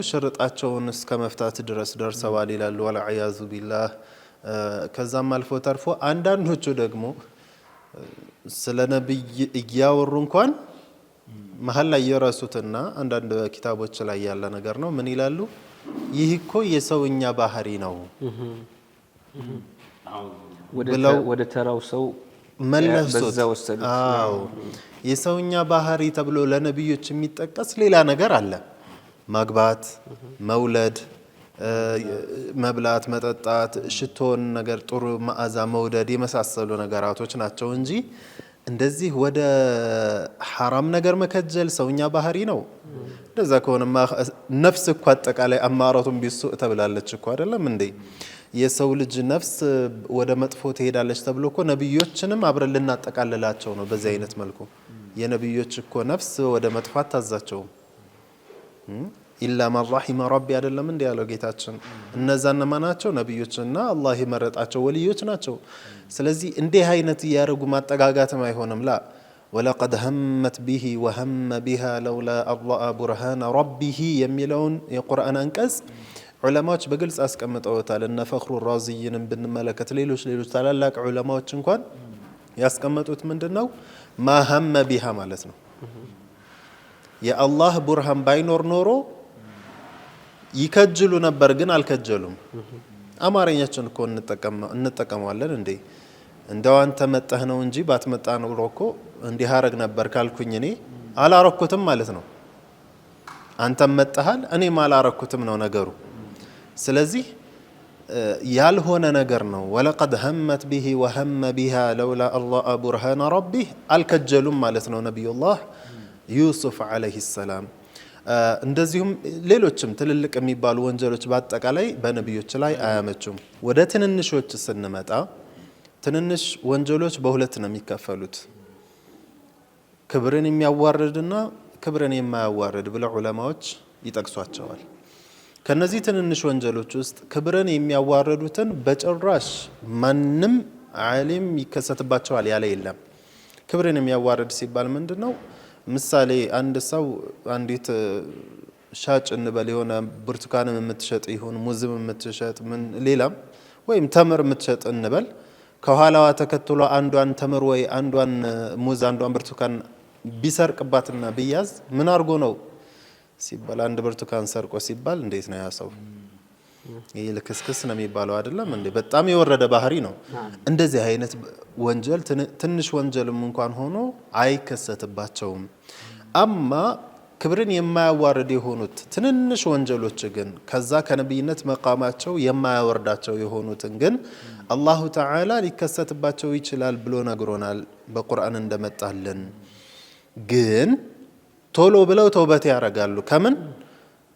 ሽርጣቸውን እስከ መፍታት ድረስ ደርሰዋል ይላሉ። ወልዒያዙ ቢላህ። ከዛም አልፎ ተርፎ አንዳንዶቹ ደግሞ ስለ ነብይ እያወሩ እንኳን መሀል ላይ የረሱትና አንዳንድ ኪታቦች ላይ ያለ ነገር ነው። ምን ይላሉ? ይህ እኮ የሰውኛ ባህሪ ነው ወደ ተራው ሰው መለሱት። አዎ የሰውኛ ባህሪ ተብሎ ለነብዮች የሚጠቀስ ሌላ ነገር አለ። ማግባት፣ መውለድ፣ መብላት፣ መጠጣት፣ ሽቶን ነገር ጥሩ መዓዛ መውደድ የመሳሰሉ ነገራቶች ናቸው እንጂ እንደዚህ ወደ ሐራም ነገር መከጀል ሰውኛ ባህሪ ነው። እንደዛ ከሆነማ ነፍስ እኮ አጠቃላይ አማራቱን ቢሱእ ተብላለች እኮ አይደለም እንዴ? የሰው ልጅ ነፍስ ወደ መጥፎ ትሄዳለች ተብሎ እኮ ነብዮችንም አብረን ልናጠቃልላቸው ነው። በዚህ አይነት መልኩ የነብዮች እኮ ነፍስ ወደ መጥፎ አታዛቸውም። ኢላ መን ረሒመ ረቢ አይደለም እንዴ ያለው ጌታችን። እነዛ እነማን ናቸው? ነብዮችና አላህ የመረጣቸው ወልዮች ናቸው። ስለዚህ እንዲህ አይነት እያደረጉ ማጠጋጋትም አይሆንም። ላ ወለቀድ ሀመት ቢሂ ወሀመ ቢሃ ለውላ አራአ ቡርሃነ ረቢሂ የሚለውን የቁርአን አንቀጽ ዑለማዎች በግልጽ አስቀምጠውታል። እነ ፈኽሩ ራዚይንም ብንመለከት ሌሎች ታላላቅ ዑለማዎች እንኳን ያስቀመጡት ምንድነው? ማሀመ ቢሃ ማለት ነው። የአላህ ቡርሃን ባይኖር ኖሮ ይከጅሉ ነበር፣ ግን አልከጀሉም። አማርኛችን እኮ እንጠቀመዋለን እንዴ? እንደው አንተ መጣህ ነው እንጂ ባትመጣ ኖሮ እኮ እንዲህ አረግ ነበር ካልኩኝ እኔ አላረኩትም ማለት ነው። አንተም መጣሃል እኔም አላረኩትም ነው ነገሩ። ስለዚህ ያልሆነ ነገር ነው። ወለቀድ ሀመት ቢሂ ወሀመ ቢሃ ለውላ አራአ ቡርሃነ ረቢህ አልከጀሉም ማለት ነው ነቢዩላህ ዩሱፍ ዓለይሂ ሰላም። እንደዚሁም ሌሎችም ትልልቅ የሚባሉ ወንጀሎች በአጠቃላይ በነቢዮች ላይ አያመቹም። ወደ ትንንሾች ስንመጣ ትንንሽ ወንጀሎች በሁለት ነው የሚከፈሉት፣ ክብርን የሚያዋርድና ክብርን የማያዋርድ ብለው ዑለማዎች ይጠቅሷቸዋል። ከነዚህ ትንንሽ ወንጀሎች ውስጥ ክብርን የሚያዋርዱትን በጭራሽ ማንም ዓሊም ይከሰትባቸዋል ያለ የለም። ክብርን የሚያዋርድ ሲባል ምንድነው? ምሳሌ አንድ ሰው አንዲት ሻጭ እንበል የሆነ ብርቱካንም የምትሸጥ ይሁን ሙዝም የምትሸጥ ምን ሌላም ወይም ተምር የምትሸጥ እንበል ከኋላዋ ተከትሎ አንዷን ተምር ወይ አንዷን ሙዝ አንዷን ብርቱካን ቢሰርቅባትና ቢያዝ ምን አድርጎ ነው ሲባል አንድ ብርቱካን ሰርቆ ሲባል እንዴት ነው ያ ሰው ይሄ ለክስክስ ነው የሚባለው አይደለም እንዴ? በጣም የወረደ ባህሪ ነው። እንደዚህ አይነት ወንጀል ትንሽ ወንጀልም እንኳን ሆኖ አይከሰትባቸውም። አማ ክብርን የማያዋርድ የሆኑት ትንንሽ ወንጀሎች ግን ከዛ ከነብይነት መቃማቸው የማያወርዳቸው የሆኑትን ግን አላሁ ተዓላ ሊከሰትባቸው ይችላል ብሎ ነግሮናል በቁርአን እንደመጣልን። ግን ቶሎ ብለው ተውበት ያደርጋሉ ከምን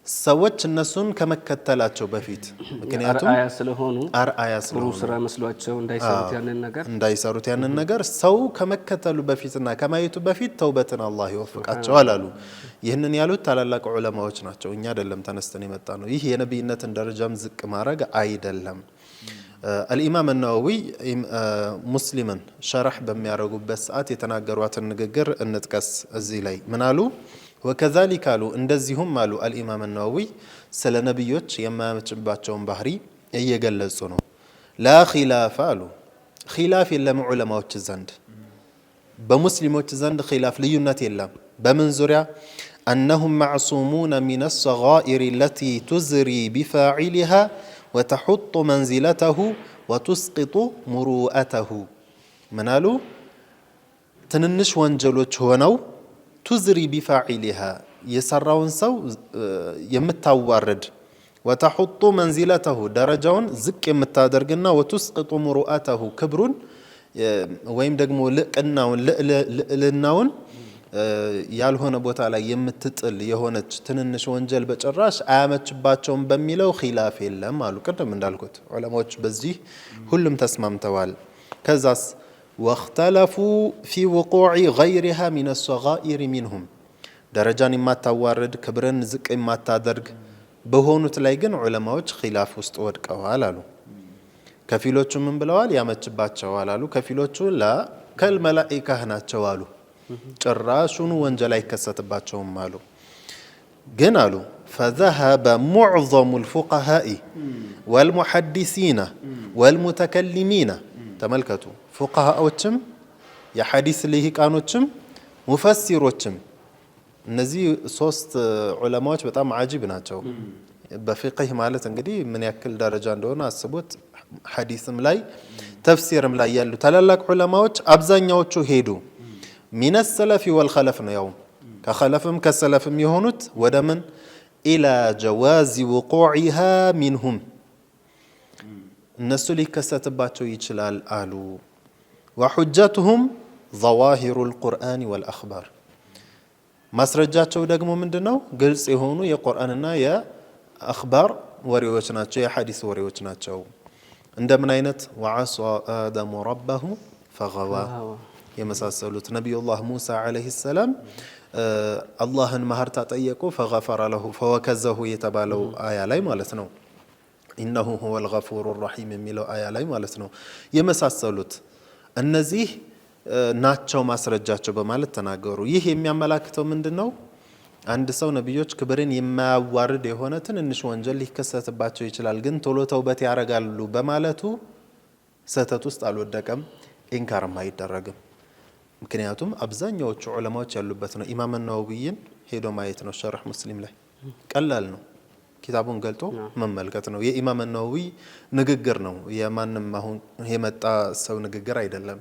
ሰዎች እነሱን ከመከተላቸው በፊት ምክንያቱም አርአያ ስለሆኑ ስራ መስሏቸው እንዳይሰሩት ያንን ነገር ሰው ከመከተሉ በፊትና ከማየቱ በፊት ተውበትን አላህ ይወፍቃቸዋል አሉ። ይህንን ያሉት ታላላቅ ዑለማዎች ናቸው። እኛ አይደለም ተነስተን የመጣ ነው። ይህ የነብይነትን ደረጃም ዝቅ ማድረግ አይደለም። الإمام النووي مسلما شرح بميارغوبت ሰዓት የተናገሯትን ንግግር እንጥቀስ እዚህ ላይ ምን አሉ? وكذلك قالوا እንደዚሁም አሉ الإمام النووي ስለ ነብዮች የማያመጭባቸውን ባህሪ እየገለጹ ነው። لا خلاف አሉ خلاف የለም ዑለማዎች ዘንድ በሙስሊሞች ዘንድ خلاف ልዩነት የለም። በምን ዙሪያ أنهم معصومون من الصغائر التي تزري بفاعلها وتحط منزلته وتسقط مروءته منالو تننش وانجلوች ሆነው تزري بفاعلها يسراون سو يمتاوارد وتحط منزلته درجውን ዝቅ የምታደርግና وتسقط مروءته ክብሩን ወይም ደግሞ ልዕልናውን ያልሆነ ቦታ ላይ የምትጥል የሆነች ትንንሽ ወንጀል በጭራሽ አያመችባቸውም በሚለው ኺላፍ የለም አሉ። ቅድም እንዳልኩት ዑለማዎች በዚህ ሁሉም ተስማምተዋል። ከዛስ واختلفوا في وقوع غيرها من الصغائر منهم درجان የማታዋርድ ክብርን ዝቅ የማታደርግ በሆኑት ላይ ግን ዑለማዎች ኺላፍ ውስጥ ወድቀዋል አሉ። ከፊሎቹ ምን ብለዋል? ያመችባቸዋል አሉ። ከፊሎቹ ላ ከልመላኢካ ናቸው አሉ። ጭራሹን ወንጀል አይከሰትባቸውም አሉ። ግን አሉ فذهب معظم الفقهاء والمحدثين والمتكلمين ተመልከቱ ፉቃሃዎችም የሐዲስ ልሂቃኖችም ሙፈሲሮችም እነዚህ ሶስት ዑለማዎች በጣም አጂብ ናቸው። በፊቅህ ማለት እንግዲህ ምን ያክል ደረጃ እንደሆነ አስቡት። ሐዲስም ላይ ተፍሲርም ላይ ያሉ ታላላቅ ዑለማዎች አብዛኛዎቹ ሄዱ ሚነ ሰለፊ ወልኸለፍ ነው። ያው ከኸለፍም ከሰለፍም የሆኑት ወደ ምን ኢላ ጀዋዚ ውቁዒሃ ሚንሁም እነሱ ሊከሰትባቸው ይችላል አሉ። ወሑጀቱሁም ظواهر القرآن والأخبار ማስረጃቸው ደግሞ ምንድነው? ግልጽ የሆኑ የቁርአንና የአኽባር ወሬዎች ናቸው፣ የሐዲስ ወሬዎች ናቸው። እንደምን አይነት ወዐሷ አደሙ ረበሁ ፈገዋ የመሳሰሉት ነቢዩላህ ሙሳ ዓለይሂ ሰላም አላህን ማህርታ ጠየቁ ፈገፈረ ለሁ ፈወከዘሁ የተባለው አያ ላይ ማለት ነው። ኢነሁ ሁወል ገፉሩ ረሒም የሚለው አያ ላይ ማለት ነው። የመሳሰሉት እነዚህ ናቸው ማስረጃቸው በማለት ተናገሩ። ይህ የሚያመላክተው ምንድነው? አንድ ሰው ነብዮች ክብርን የማያዋርድ የሆነ ትንንሽ ወንጀል ሊከሰትባቸው ይችላል፣ ግን ቶሎ ተውበት ያደርጋሉ በማለቱ ስህተት ውስጥ አልወደቀም፣ ኢንካርም አይደረግም። ምክንያቱም አብዛኛዎቹ ዑለማዎች ያሉበት ነው። ኢማም ነወዊን ሄዶ ማየት ነው። ሸርህ ሙስሊም ላይ ቀላል ነው። ኪታቡን ገልጦ መመልከት ነው። የኢማም ነወዊ ንግግር ነው፣ የማንም አሁን የመጣ ሰው ንግግር አይደለም።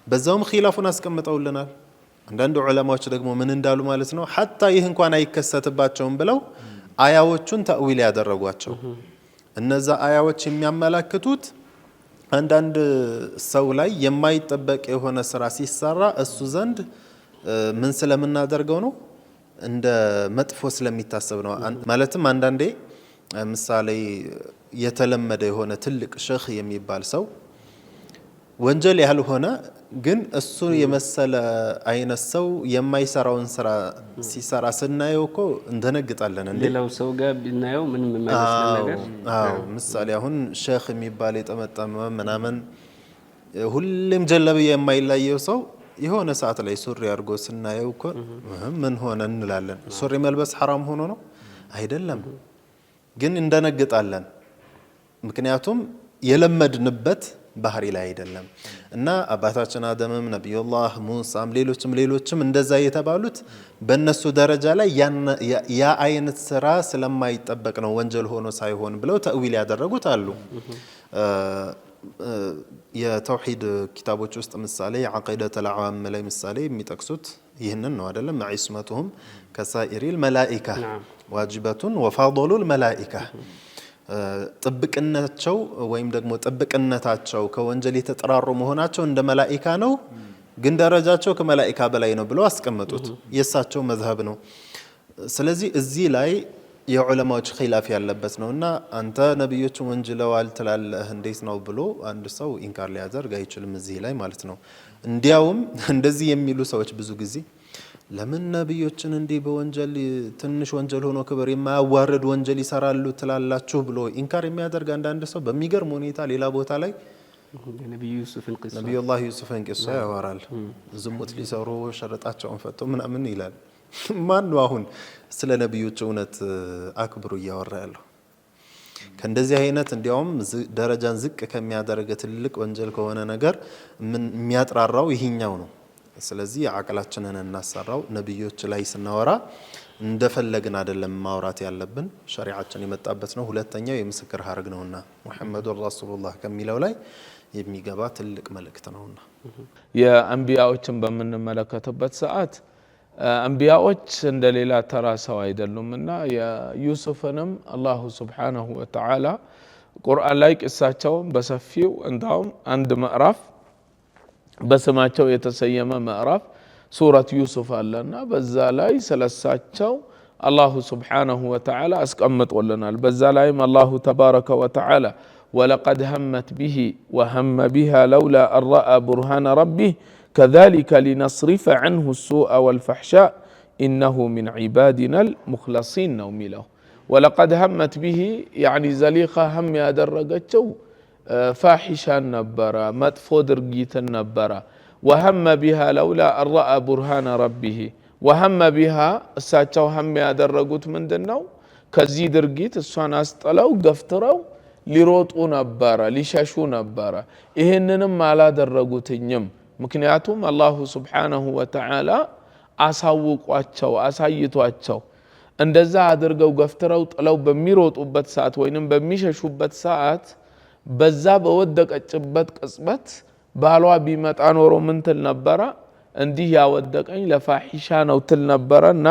በዛውም ኺላፉን አስቀምጠውልናል። አንዳንድ ዑለማዎች ደግሞ ምን እንዳሉ ማለት ነው፣ ሐታ ይህ እንኳን አይከሰትባቸውም ብለው አያዎቹን ተእዊል ያደረጓቸው። እነዛ አያዎች የሚያመላክቱት አንዳንድ ሰው ላይ የማይጠበቅ የሆነ ስራ ሲሰራ እሱ ዘንድ ምን ስለምናደርገው ነው? እንደ መጥፎ ስለሚታሰብ ነው። ማለትም አንዳንዴ ምሳሌ የተለመደ የሆነ ትልቅ ሼኽ የሚባል ሰው ወንጀል ያልሆነ ግን እሱ የመሰለ አይነት ሰው የማይሰራውን ስራ ሲሰራ ስናየው እኮ እንደነግጣለን። እንዴ ሌላው ሰው ጋር ቢናየው ምንም የማይመስል ነገር። ምሳሌ አሁን ሼኽ የሚባል የጠመጠመ ምናምን ሁሌም ጀለብያ የማይላየው ሰው የሆነ ሰዓት ላይ ሱሪ አድርጎ ስናየው እኮ ምን ሆነ እንላለን። ሱሪ መልበስ ሐራም ሆኖ ነው አይደለም፣ ግን እንደነግጣለን። ምክንያቱም የለመድንበት ባህሪ ላይ አይደለም እና አባታችን አደምም ነብዩላህ ሙሳም ሌሎችም እንደዛ የተባሉት በእነሱ ደረጃ ላይ ያ አይነት ስራ ስለማይጠበቅ ነው ወንጀል ሆኖ ሳይሆን ብለው ተእዊል ያደረጉት አሉ። የተውሂድ ኪታቦች ውስጥ ምሳሌ ዓቂደቱል አዋም ላይ ምሳሌ የሚጠቅሱት ይህንን ነው አይደለም? ዒስመቱሁም ከሳኢሪል መላኢካ ዋጅበቱን ወፋضሉል መላኢካ ጥብቅናቸው ወይም ደግሞ ጥብቅነታቸው ከወንጀል የተጠራሩ መሆናቸው እንደ መላኢካ ነው፣ ግን ደረጃቸው ከመላኢካ በላይ ነው ብለው አስቀመጡት። የእሳቸው መዝሀብ ነው። ስለዚህ እዚህ ላይ የዑለማዎች ኺላፍ ያለበት ነውና አንተ ነብዮችን ወንጅለዋል ትላለህ እንዴት ነው ብሎ አንድ ሰው ኢንካር ሊያደርግ አይችልም እዚህ ላይ ማለት ነው። እንዲያውም እንደዚህ የሚሉ ሰዎች ብዙ ጊዜ ለምን ነብዮችን እንዲህ በወንጀል ትንሽ ወንጀል ሆኖ ክብር የማያዋርድ ወንጀል ይሰራሉ ትላላችሁ ብሎ ኢንካር የሚያደርግ አንዳንድ ሰው በሚገርም ሁኔታ ሌላ ቦታ ላይ ነብዩላህ ዩሱፍን ቂሷ ያወራል። ዝሙት ሊሰሩ ሸረጣቸውን ፈቶ ምናምን ይላል። ማን ነው አሁን ስለ ነብዮች እውነት አክብሩ እያወራ ያለው? ከእንደዚህ አይነት እንዲያውም ደረጃን ዝቅ ከሚያደርግ ትልቅ ወንጀል ከሆነ ነገር የሚያጥራራው ይሄኛው ነው። ስለዚህ አቅላችንን እናሰራው። ነብዮች ላይ ስናወራ እንደፈለግን አይደለም ማውራት ያለብን፣ ሸሪዓችን የመጣበት ነው። ሁለተኛው የምስክር ሐረግ ነውና ሙሐመዱር ረሱሉላህ ከሚለው ላይ የሚገባ ትልቅ መልእክት ነውና የአንቢያዎችን በምንመለከትበት ሰዓት አንቢያዎች እንደሌላ ተራ ሰው አይደሉምና የዩሱፍንም አላሁ ሱብሓነሁ ወተዓላ ቁርአን ላይ ቂሳቸውን በሰፊው እንዳውም አንድ ምዕራፍ በስማቸው የተሰየመ ምዕራፍ ሱረት ዩሱፍ አለና በዛ ላይ ስለሳቸው አላሁ ሱብሓነሁ ወተዓላ አስቀምጦልናል። በዛ ላይም አላሁ ተባረከ ወተዓላ ወለቀድ ሀመት ቢሂ ወሀመ ቢሃ ለውላ አን ረአ ቡርሃነ ረቢህ كذلك لنصرف عنه السوء والفحشاء إنه من عبادنا المخلصين نوميله ولقد همت به يعني زليقة هم يادرجتشو فاحشا نبرا مدفو درجيتا نبرا وهم بها لولا أن رأى برهان ربه وهم بها ساتشو هم يادرجت من دنو كزي درجيت السوان استلو قفترو لروطو نبرا لشاشو نبرا إهننم على درجت النم ምክንያቱም አላሁ ሱብሓነሁ ወተዓላ አሳውቋቸው አሳይቷቸው እንደዛ አድርገው ገፍትረው ጥለው በሚሮጡበት ሰዓት ወይንም በሚሸሹበት ሰዓት በዛ በወደቀችበት ቅጽበት ባሏ ቢመጣ ኖሮ ምን ትል ነበረ? እንዲህ ያወደቀኝ ለፋሒሻ ነው ትል ነበረና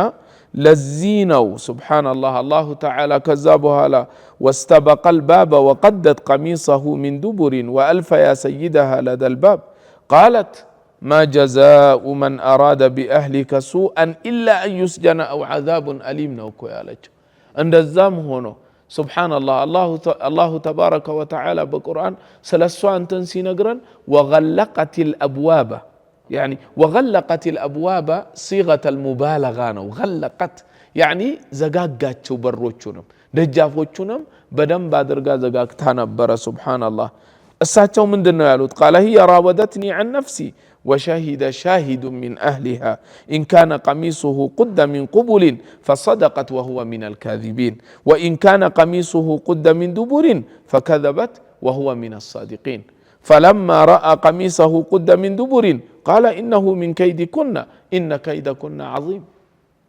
ለዚህ ነው ሱብሓነላህ አላሁ ተዓላ ከዛ በኋላ ወስተበቀል ባበ ወቀደት ቀሚሰሁ ሚን ዱቡሪን ወአልፈ ያ ሰይደሃ ለደል ባብ قالت ما جزاء من أراد بأهلك سوءا إلا أن يسجن أو عذاب أليم نوكو يالج عند الزام هونو سبحان الله الله تبارك وتعالى بالقرآن سلسوان تنسي نقرا وغلقت الأبواب يعني وغلقت الأبواب صيغة المبالغة وغلقت يعني زقاقات بروتشونم دجافوتشونم بدم بادرقا زقاق تنبر سبحان الله الساتو من دنو يالوت قال هي راودتني عن نفسي وشهد شاهد من أهلها إن كان قميصه قد من قبل فصدقت وهو من الكاذبين وإن كان قميصه قد من دبر فكذبت وهو من الصادقين فلما رأى قميصه قد من دبر قال إنه من كيدكن إن كيدكن عظيم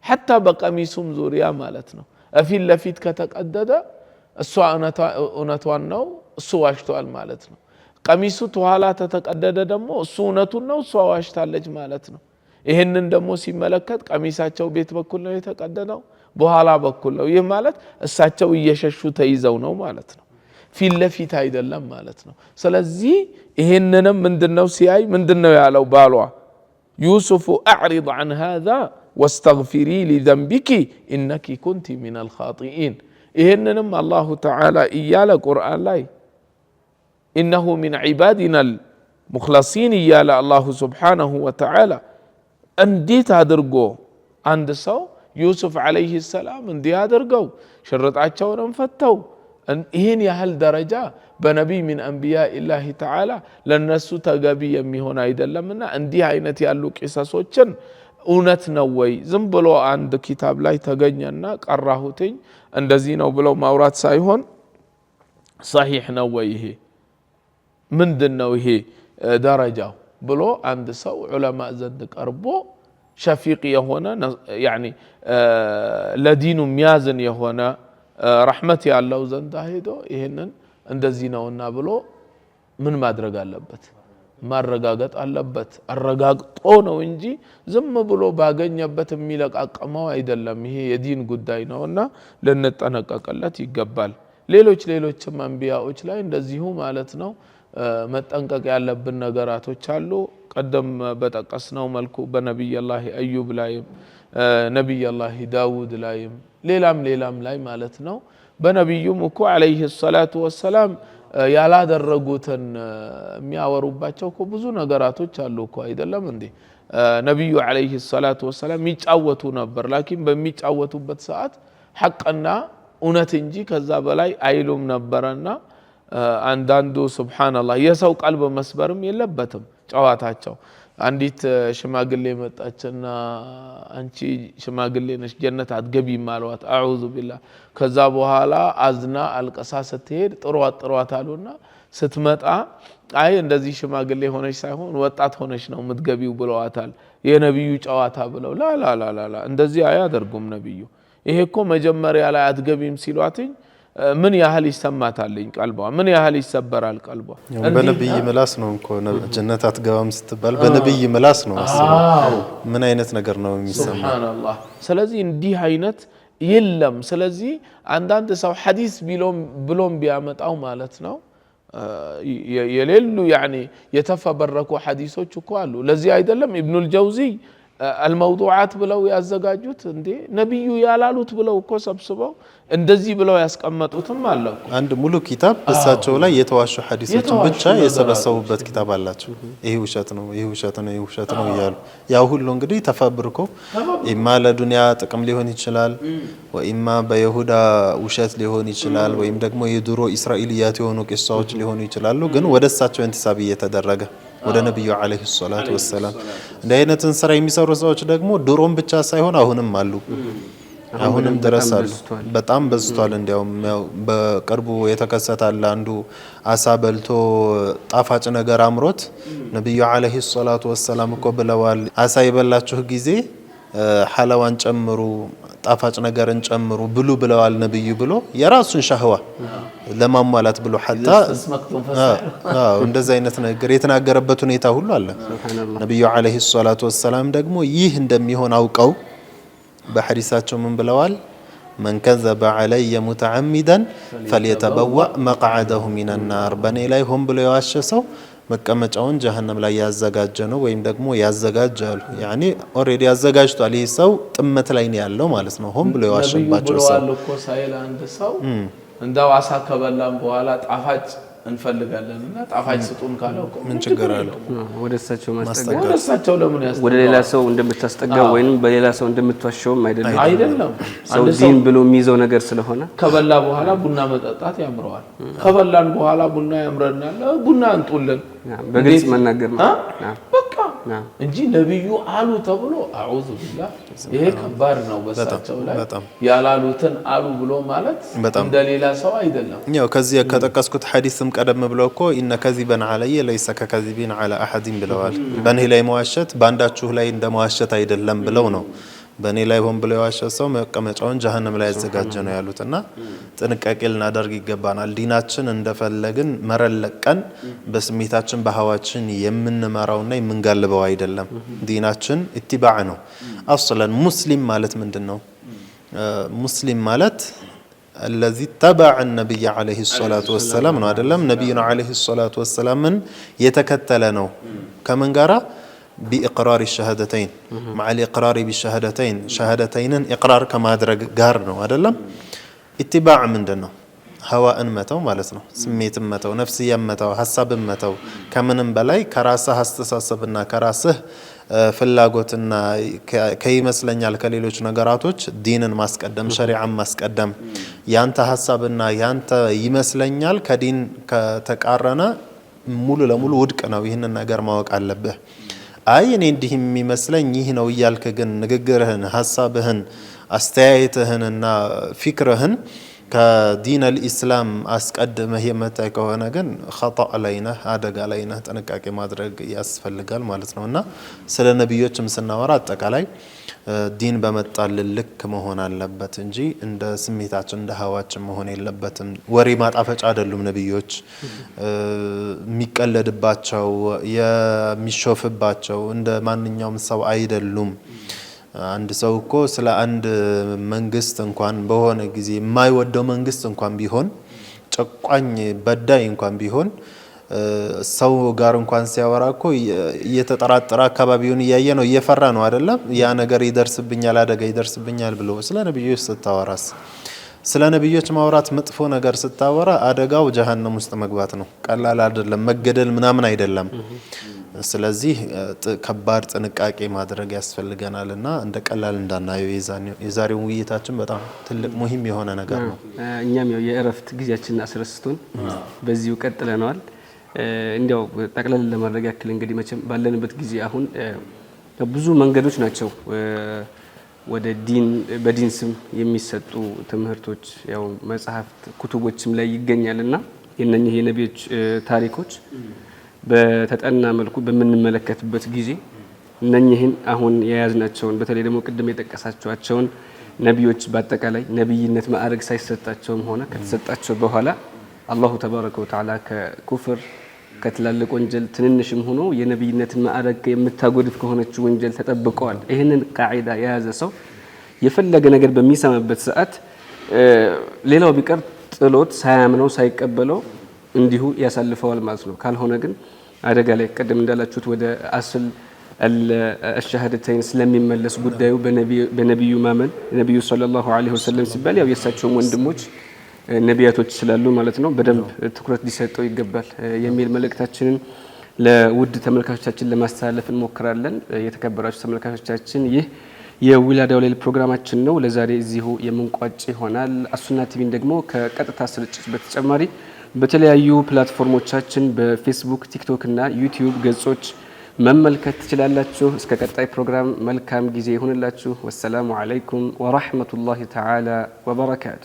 حتى بقميصهم زوريا مالتنا أفي اللفيت كتقدد السوء أنتوانو እሱ ዋሽቷል ማለት ነው። ቀሚሱ ተኋላ ተተቀደደ ደግሞ እሱ እውነቱን ነው እሱ ዋሽታለች ማለት ነው። ይሄንን ደግሞ ሲመለከት ቀሚሳቸው ቤት በኩል ነው የተቀደደው፣ በኋላ በኩል ነው። ይህ ማለት እሳቸው እየሸሹ ተይዘው ነው ማለት ነው፣ ፊት ለፊት አይደለም ማለት ነው። ስለዚህ ይሄንንም ምንድነው ሲያይ ምንድነው ያለው ባሏ ዩሱፍ አዕሪض عن هذا واستغفري لذنبك انك كنت من الخاطئين። ይሄንንም አላሁ ተዓላ እያለ ቁርአን ላይ إنه من عبادنا المخلصين يا الله سبحانه وتعالى انديت هادرغو عند سو يوسف عليه السلام اندي هادرغو شرطاچاونم فتو ይህን ያህል ደረጃ በነቢይ من انبياء الله تعالى ለነሱ ተገቢ የሚሆን አይደለምና እንዲህ አይነት ያሉ ቂሰሶችን እውነት ነው ወይ ዝም ብሎ አንድ ኪታብ ላይ ተገኘና ቀራሁትኝ እንደዚህ ነው ብለው ማውራት ሳይሆን صحيح ነው ወይ ይሄ ምንድነው ይሄ ደረጃው ብሎ አንድ ሰው ዑለማ ዘንድ ቀርቦ ሸፊቅ የሆነ ያኒ ለዲኑ ሚያዝን የሆነ ረህመት ያለው ዘንድ ሄዶ ይሄንን እንደዚህ ነውና ብሎ ምን ማድረግ አለበት? ማረጋገጥ አለበት። አረጋግጦ ነው እንጂ ዝም ብሎ ባገኘበት የሚለቃቀመው አይደለም። ይሄ የዲን ጉዳይ ነውና ልንጠነቀቅለት ይገባል። ሌሎችም አንቢያዎች ላይ እንደዚሁ ማለት ነው መጠንቀቅ ያለብን ነገራቶች አሉ። ቀደም በጠቀስነው መልኩ በነብዩላህ አዩብ ላይም ነብዩላህ ዳውድ ላይም ሌላም ላይ ማለት ነው በነብዩም እኮ አለይሂ ሰላቱ ወሰላም ያላደረጉትን የሚያወሩባቸው እኮ ብዙ ነገራቶች አሉ እኮ አይደለም እንዴ? ነብዩ አለይሂ ሰላቱ ወሰላም ይጫወቱ ነበር። ላኪን በሚጫወቱበት ሰዓት ሐቅና እውነት እንጂ ከዛ በላይ አይሉም ነበርና አንዳንዱ ሱብሃንአላህ የሰው ቀልብ መስበርም የለበትም ጨዋታቸው። አንዲት ሽማግሌ መጣችና አንቺ ሽማግሌ ነሽ ጀነት አትገቢም አሏት። አዑዙ ቢላህ። ከዛ በኋላ አዝና አልቀሳ ስትሄድ ጥሯት አሉና ስትመጣ አይ እንደዚህ ሽማግሌ ሆነሽ ሳይሆን ወጣት ሆነሽ ነው የምትገቢው ብለዋታል። የነብዩ ጨዋታ ብለው ላላላላ እንደዚህ አያደርጉም ነብዩ። ይሄ እኮ መጀመሪያ ላይ አትገቢም ሲሏትኝ ምን ያህል ይሰማታልኝ ቀልቧ፣ ምን ያህል ይሰበራል ቀልቧ። በነብይ ምላስ ነው እንኮ ጀነት አትገባም ስትባል በነብይ ምላስ ነው። ምን አይነት ነገር ነው የሚሰማው? ሱብሃንአላህ። ስለዚህ እንዲህ አይነት የለም። ስለዚህ አንዳንድ ሰው ሐዲስ ብሎም ቢያመጣው ማለት ነው የሌሉ ያኒ የተፈበረኩ ሐዲሶች እኮ አሉ። ለዚህ አይደለም ኢብኑል ጀውዚ الموضوعات ብለው ያዘጋጁት እንዴ ነብዩ ያላሉት ብለው እኮ ሰብስበው እንደዚህ ብለው ያስቀመጡትም አለ። አንድ ሙሉ ኪታብ በሳቸው ላይ የተዋሹ ሐዲሶችን ብቻ የሰበሰቡበት ኪታብ አላቸው። ይሄ ውሸት ነው ይያሉ ያው ሁሉ እንግዲህ ተፈብርኮ ኢማ ለዱንያ ጥቅም ሊሆን ይችላል ወኢማ በይሁዳ ውሸት ሊሆን ይችላል ወይም ደግሞ የድሮ እስራኤልያት የሆኑ ቂሳዎች ሊሆኑ ይችላሉ። ግን ወደሳቸው እንተሳብ እየተደረገ ወደ ነብዩ አለይሂ ሰላቱ ወሰለም እንደ አይነትን ስራ የሚሰሩ ሰዎች ደግሞ ድሮም ብቻ ሳይሆን አሁንም አሉ። አሁንም ድረስ አሉ። በጣም በዝቷል። እንዲያውም በቅርቡ የተከሰታል። አንዱ አሳ በልቶ ጣፋጭ ነገር አምሮት ነብዩ አለይሂ ሰላቱ ወሰለም እኮ ብለዋል፣ አሳ የበላችሁ ጊዜ ሐላዋን ጨምሩ፣ ጣፋጭ ነገርን ጨምሩ ብሉ ብለዋል ነብዩ ብሎ የራሱን ሻህዋ ለማሟላት ብሎ ሐታ እንደዛ አይነት ነገር የተናገረበት ሁኔታ ሁሉ አለ። ነብዩ አለይሂ ሰላቱ ወሰለም ደግሞ ይህ እንደሚሆን አውቀው በሐዲሳቸው ምን ብለዋል? من كذب علي متعمدا فليتبوأ مقعده من النار። በኔ ላይ ሆን ብሎ ያዋሸሰው መቀመጫውን ጀሃነም ላይ ያዘጋጀ ነው ወይም ደግሞ ያዘጋጃሉ። ያኒ ኦሬዲ ያዘጋጅቷል። ይህ ሰው ጥመት ላይ ነው ያለው ማለት ነው። ሆን ብሎ ያዋሸባቸው ሰው እንደው አሳ ከበላን በኋላ ጣፋጭ እንፈልጋለንና ጣፋጭ ስጡን ካለው ምን ችግር አለው? ወደሳቸው ማስጠጋት ወደሳቸው ለምን ያስጠጋው? ወደ ሌላ ሰው እንደምታስጠጋው ወይንም በሌላ ሰው እንደምትዋሸውም አይደለም። ሰው አንድ ዲን ብሎ የሚይዘው ነገር ስለሆነ ከበላ በኋላ ቡና መጠጣት ያምረዋል። ከበላን በኋላ ቡና ያምረናል፣ ቡና አንጡልን በግልጽ መናገር ነው በቃ እንጂ ነብዩ አሉ ተብሎ አዑዙ ቢላህ ይሄ ከባድ ነው። በሳቸው ላይ ያላሉትን አሉ ብሎ ማለት እንደሌላ ሰው አይደለም። ያው ከዚህ ከጠቀስኩት ሐዲስም ቀደም ብለው እኮ ኢነ ከዚበን ዐለየ ለይሰ ከከዚቢን ዐላ አሐድን ብለዋል። በእኔ ላይ መዋሸት በአንዳችሁ ላይ እንደመዋሸት አይደለም ብለው ነው። በእኔ ላይ ሆን ብለው የዋሸት ሰው መቀመጫውን ጀሃነም ላይ ያዘጋጀ ነው ያሉትና ጥንቃቄ ልናደርግ ይገባናል። ዲናችን እንደፈለግን መረለቀን በስሜታችን በሐዋችን የምንመራውና የምንጋልበው አይደለም። ዲናችን ኢትባዕ ነው። አስለን ሙስሊም ማለት ምንድነው? ሙስሊም ማለት الذي تبع النبي عليه الصلاة والسلام ነው አይደለም? ነብዩና عليه الصلاة والسلام የተከተለ ነው። ከምን ጋራ بإقرار الشهادتين مع الإقرار بالشهادتين شهادتين إقرار كما درج جار ነው አይደለም? اتباع ምንድነው? هواء መተው ማለት ነው። ስሜት መተው፣ ነፍስያ መተው፣ ሐሳብ መተው ከምንም በላይ ከራስህ አስተሳሰብና ከራስህ ፍላጎትና ከይመስለኛል ከሌሎች ነገራቶች ዲንን ማስቀደም፣ ሸሪዓን ማስቀደም። ያንተ ሐሳብና ያንተ ይመስለኛል ከዲን ከተቃረነ ሙሉ ለሙሉ ውድቅ ነው። ይህንን ነገር ማወቅ አለብህ። አይ እኔ እንዲህ የሚመስለኝ ይህ ነው እያልክ ግን ንግግርህን፣ ሐሳብህን፣ አስተያየትህንና ፊክርህን ከዲን አልኢስላም አስቀድመህ የመጣ ከሆነ ግን ኸጣእ ላይ ነህ፣ አደጋ ላይ ነህ። ጥንቃቄ ማድረግ ያስፈልጋል ማለት ነው። እና ስለ ነቢዮችም ስናወራ አጠቃላይ ዲን በመጣልን ልክ መሆን አለበት እንጂ እንደ ስሜታችን እንደ ሀዋችን መሆን የለበትም። ወሬ ማጣፈጫ አይደሉም ነቢዮች። የሚቀለድባቸው የሚሾፍባቸው እንደ ማንኛውም ሰው አይደሉም። አንድ ሰው እኮ ስለ አንድ መንግስት እንኳን በሆነ ጊዜ የማይወደው መንግስት እንኳን ቢሆን ጨቋኝ በዳይ እንኳን ቢሆን ሰው ጋር እንኳን ሲያወራ እኮ እየተጠራጠረ አካባቢውን እያየ ነው፣ እየፈራ ነው አይደለም? ያ ነገር ይደርስብኛል፣ አደጋ ይደርስብኛል ብሎ ስለ ነብዮች ስታወራስ፣ ስለ ነብዮች ማውራት መጥፎ ነገር ስታወራ አደጋው ጀሃነም ውስጥ መግባት ነው። ቀላል አይደለም፣ መገደል ምናምን አይደለም። ስለዚህ ከባድ ጥንቃቄ ማድረግ ያስፈልገናልና እንደ ቀላል እንዳናየው የዛሬው ውይይታችን በጣም ትልቅ ሙሂም የሆነ ነገር ነው። እኛም የእረፍት ጊዜያችንን አስረስቶን በዚሁ ቀጥለናል። እንዲያው ጠቅለል ለማድረግ ያክል እንግዲህ መቼም ባለንበት ጊዜ አሁን ብዙ መንገዶች ናቸው ወደ ዲን በዲን ስም የሚሰጡ ትምህርቶች ያው መጽሐፍት ኩቱቦችም ላይ ይገኛልና የነኚህ የነቢዮች ታሪኮች በተጠና መልኩ በምንመለከትበት ጊዜ እነኚህን አሁን የያዝናቸውን በተለይ ደግሞ ቅድም የጠቀሳቸዋቸውን ነቢዮች በአጠቃላይ ነቢይነት ማዕረግ ሳይሰጣቸውም ሆነ ከተሰጣቸው በኋላ አላሁ ተባረከ ወተዓላ ከኩፍር ከትላልቅ ወንጀል ትንንሽም ሆኖ የነቢይነትን ማዕረግ የምታጎድፍ ከሆነችው ወንጀል ተጠብቀዋል። ይህንን ቃዒዳ የያዘ ሰው የፈለገ ነገር በሚሰማበት ሰዓት ሌላው ቢቀር ጥሎት ሳያምነው ሳይቀበለው እንዲሁ ያሳልፈዋል ማለት ነው። ካልሆነ ግን አደጋ ላይ ቀደም እንዳላችሁት ወደ አስል አልሸሃደተይን ስለሚመለስ ጉዳዩ በነቢዩ ማመን ነቢዩ ሰለላሁ ዐለይሂ ወሰለም ሲባል ያው የእሳቸውም ወንድሞች ነቢያቶች ስላሉ ማለት ነው በደንብ ትኩረት ሊሰጠው ይገባል የሚል መልእክታችንን ለውድ ተመልካቾቻችን ለማስተላለፍ እንሞክራለን። የተከበራችሁ ተመልካቾቻችን ይህ የዊላዳው ሌሊት ፕሮግራማችን ነው። ለዛሬ እዚሁ የምንቋጭ ይሆናል። አሱና ቲቪን ደግሞ ከቀጥታ ስርጭት በተጨማሪ በተለያዩ ፕላትፎርሞቻችን በፌስቡክ፣ ቲክቶክ እና ዩቲዩብ ገጾች መመልከት ትችላላችሁ። እስከ ቀጣይ ፕሮግራም መልካም ጊዜ ይሁንላችሁ። ወሰላሙ አለይኩም ወራህመቱላሂ ተዓላ ወበረካቱ።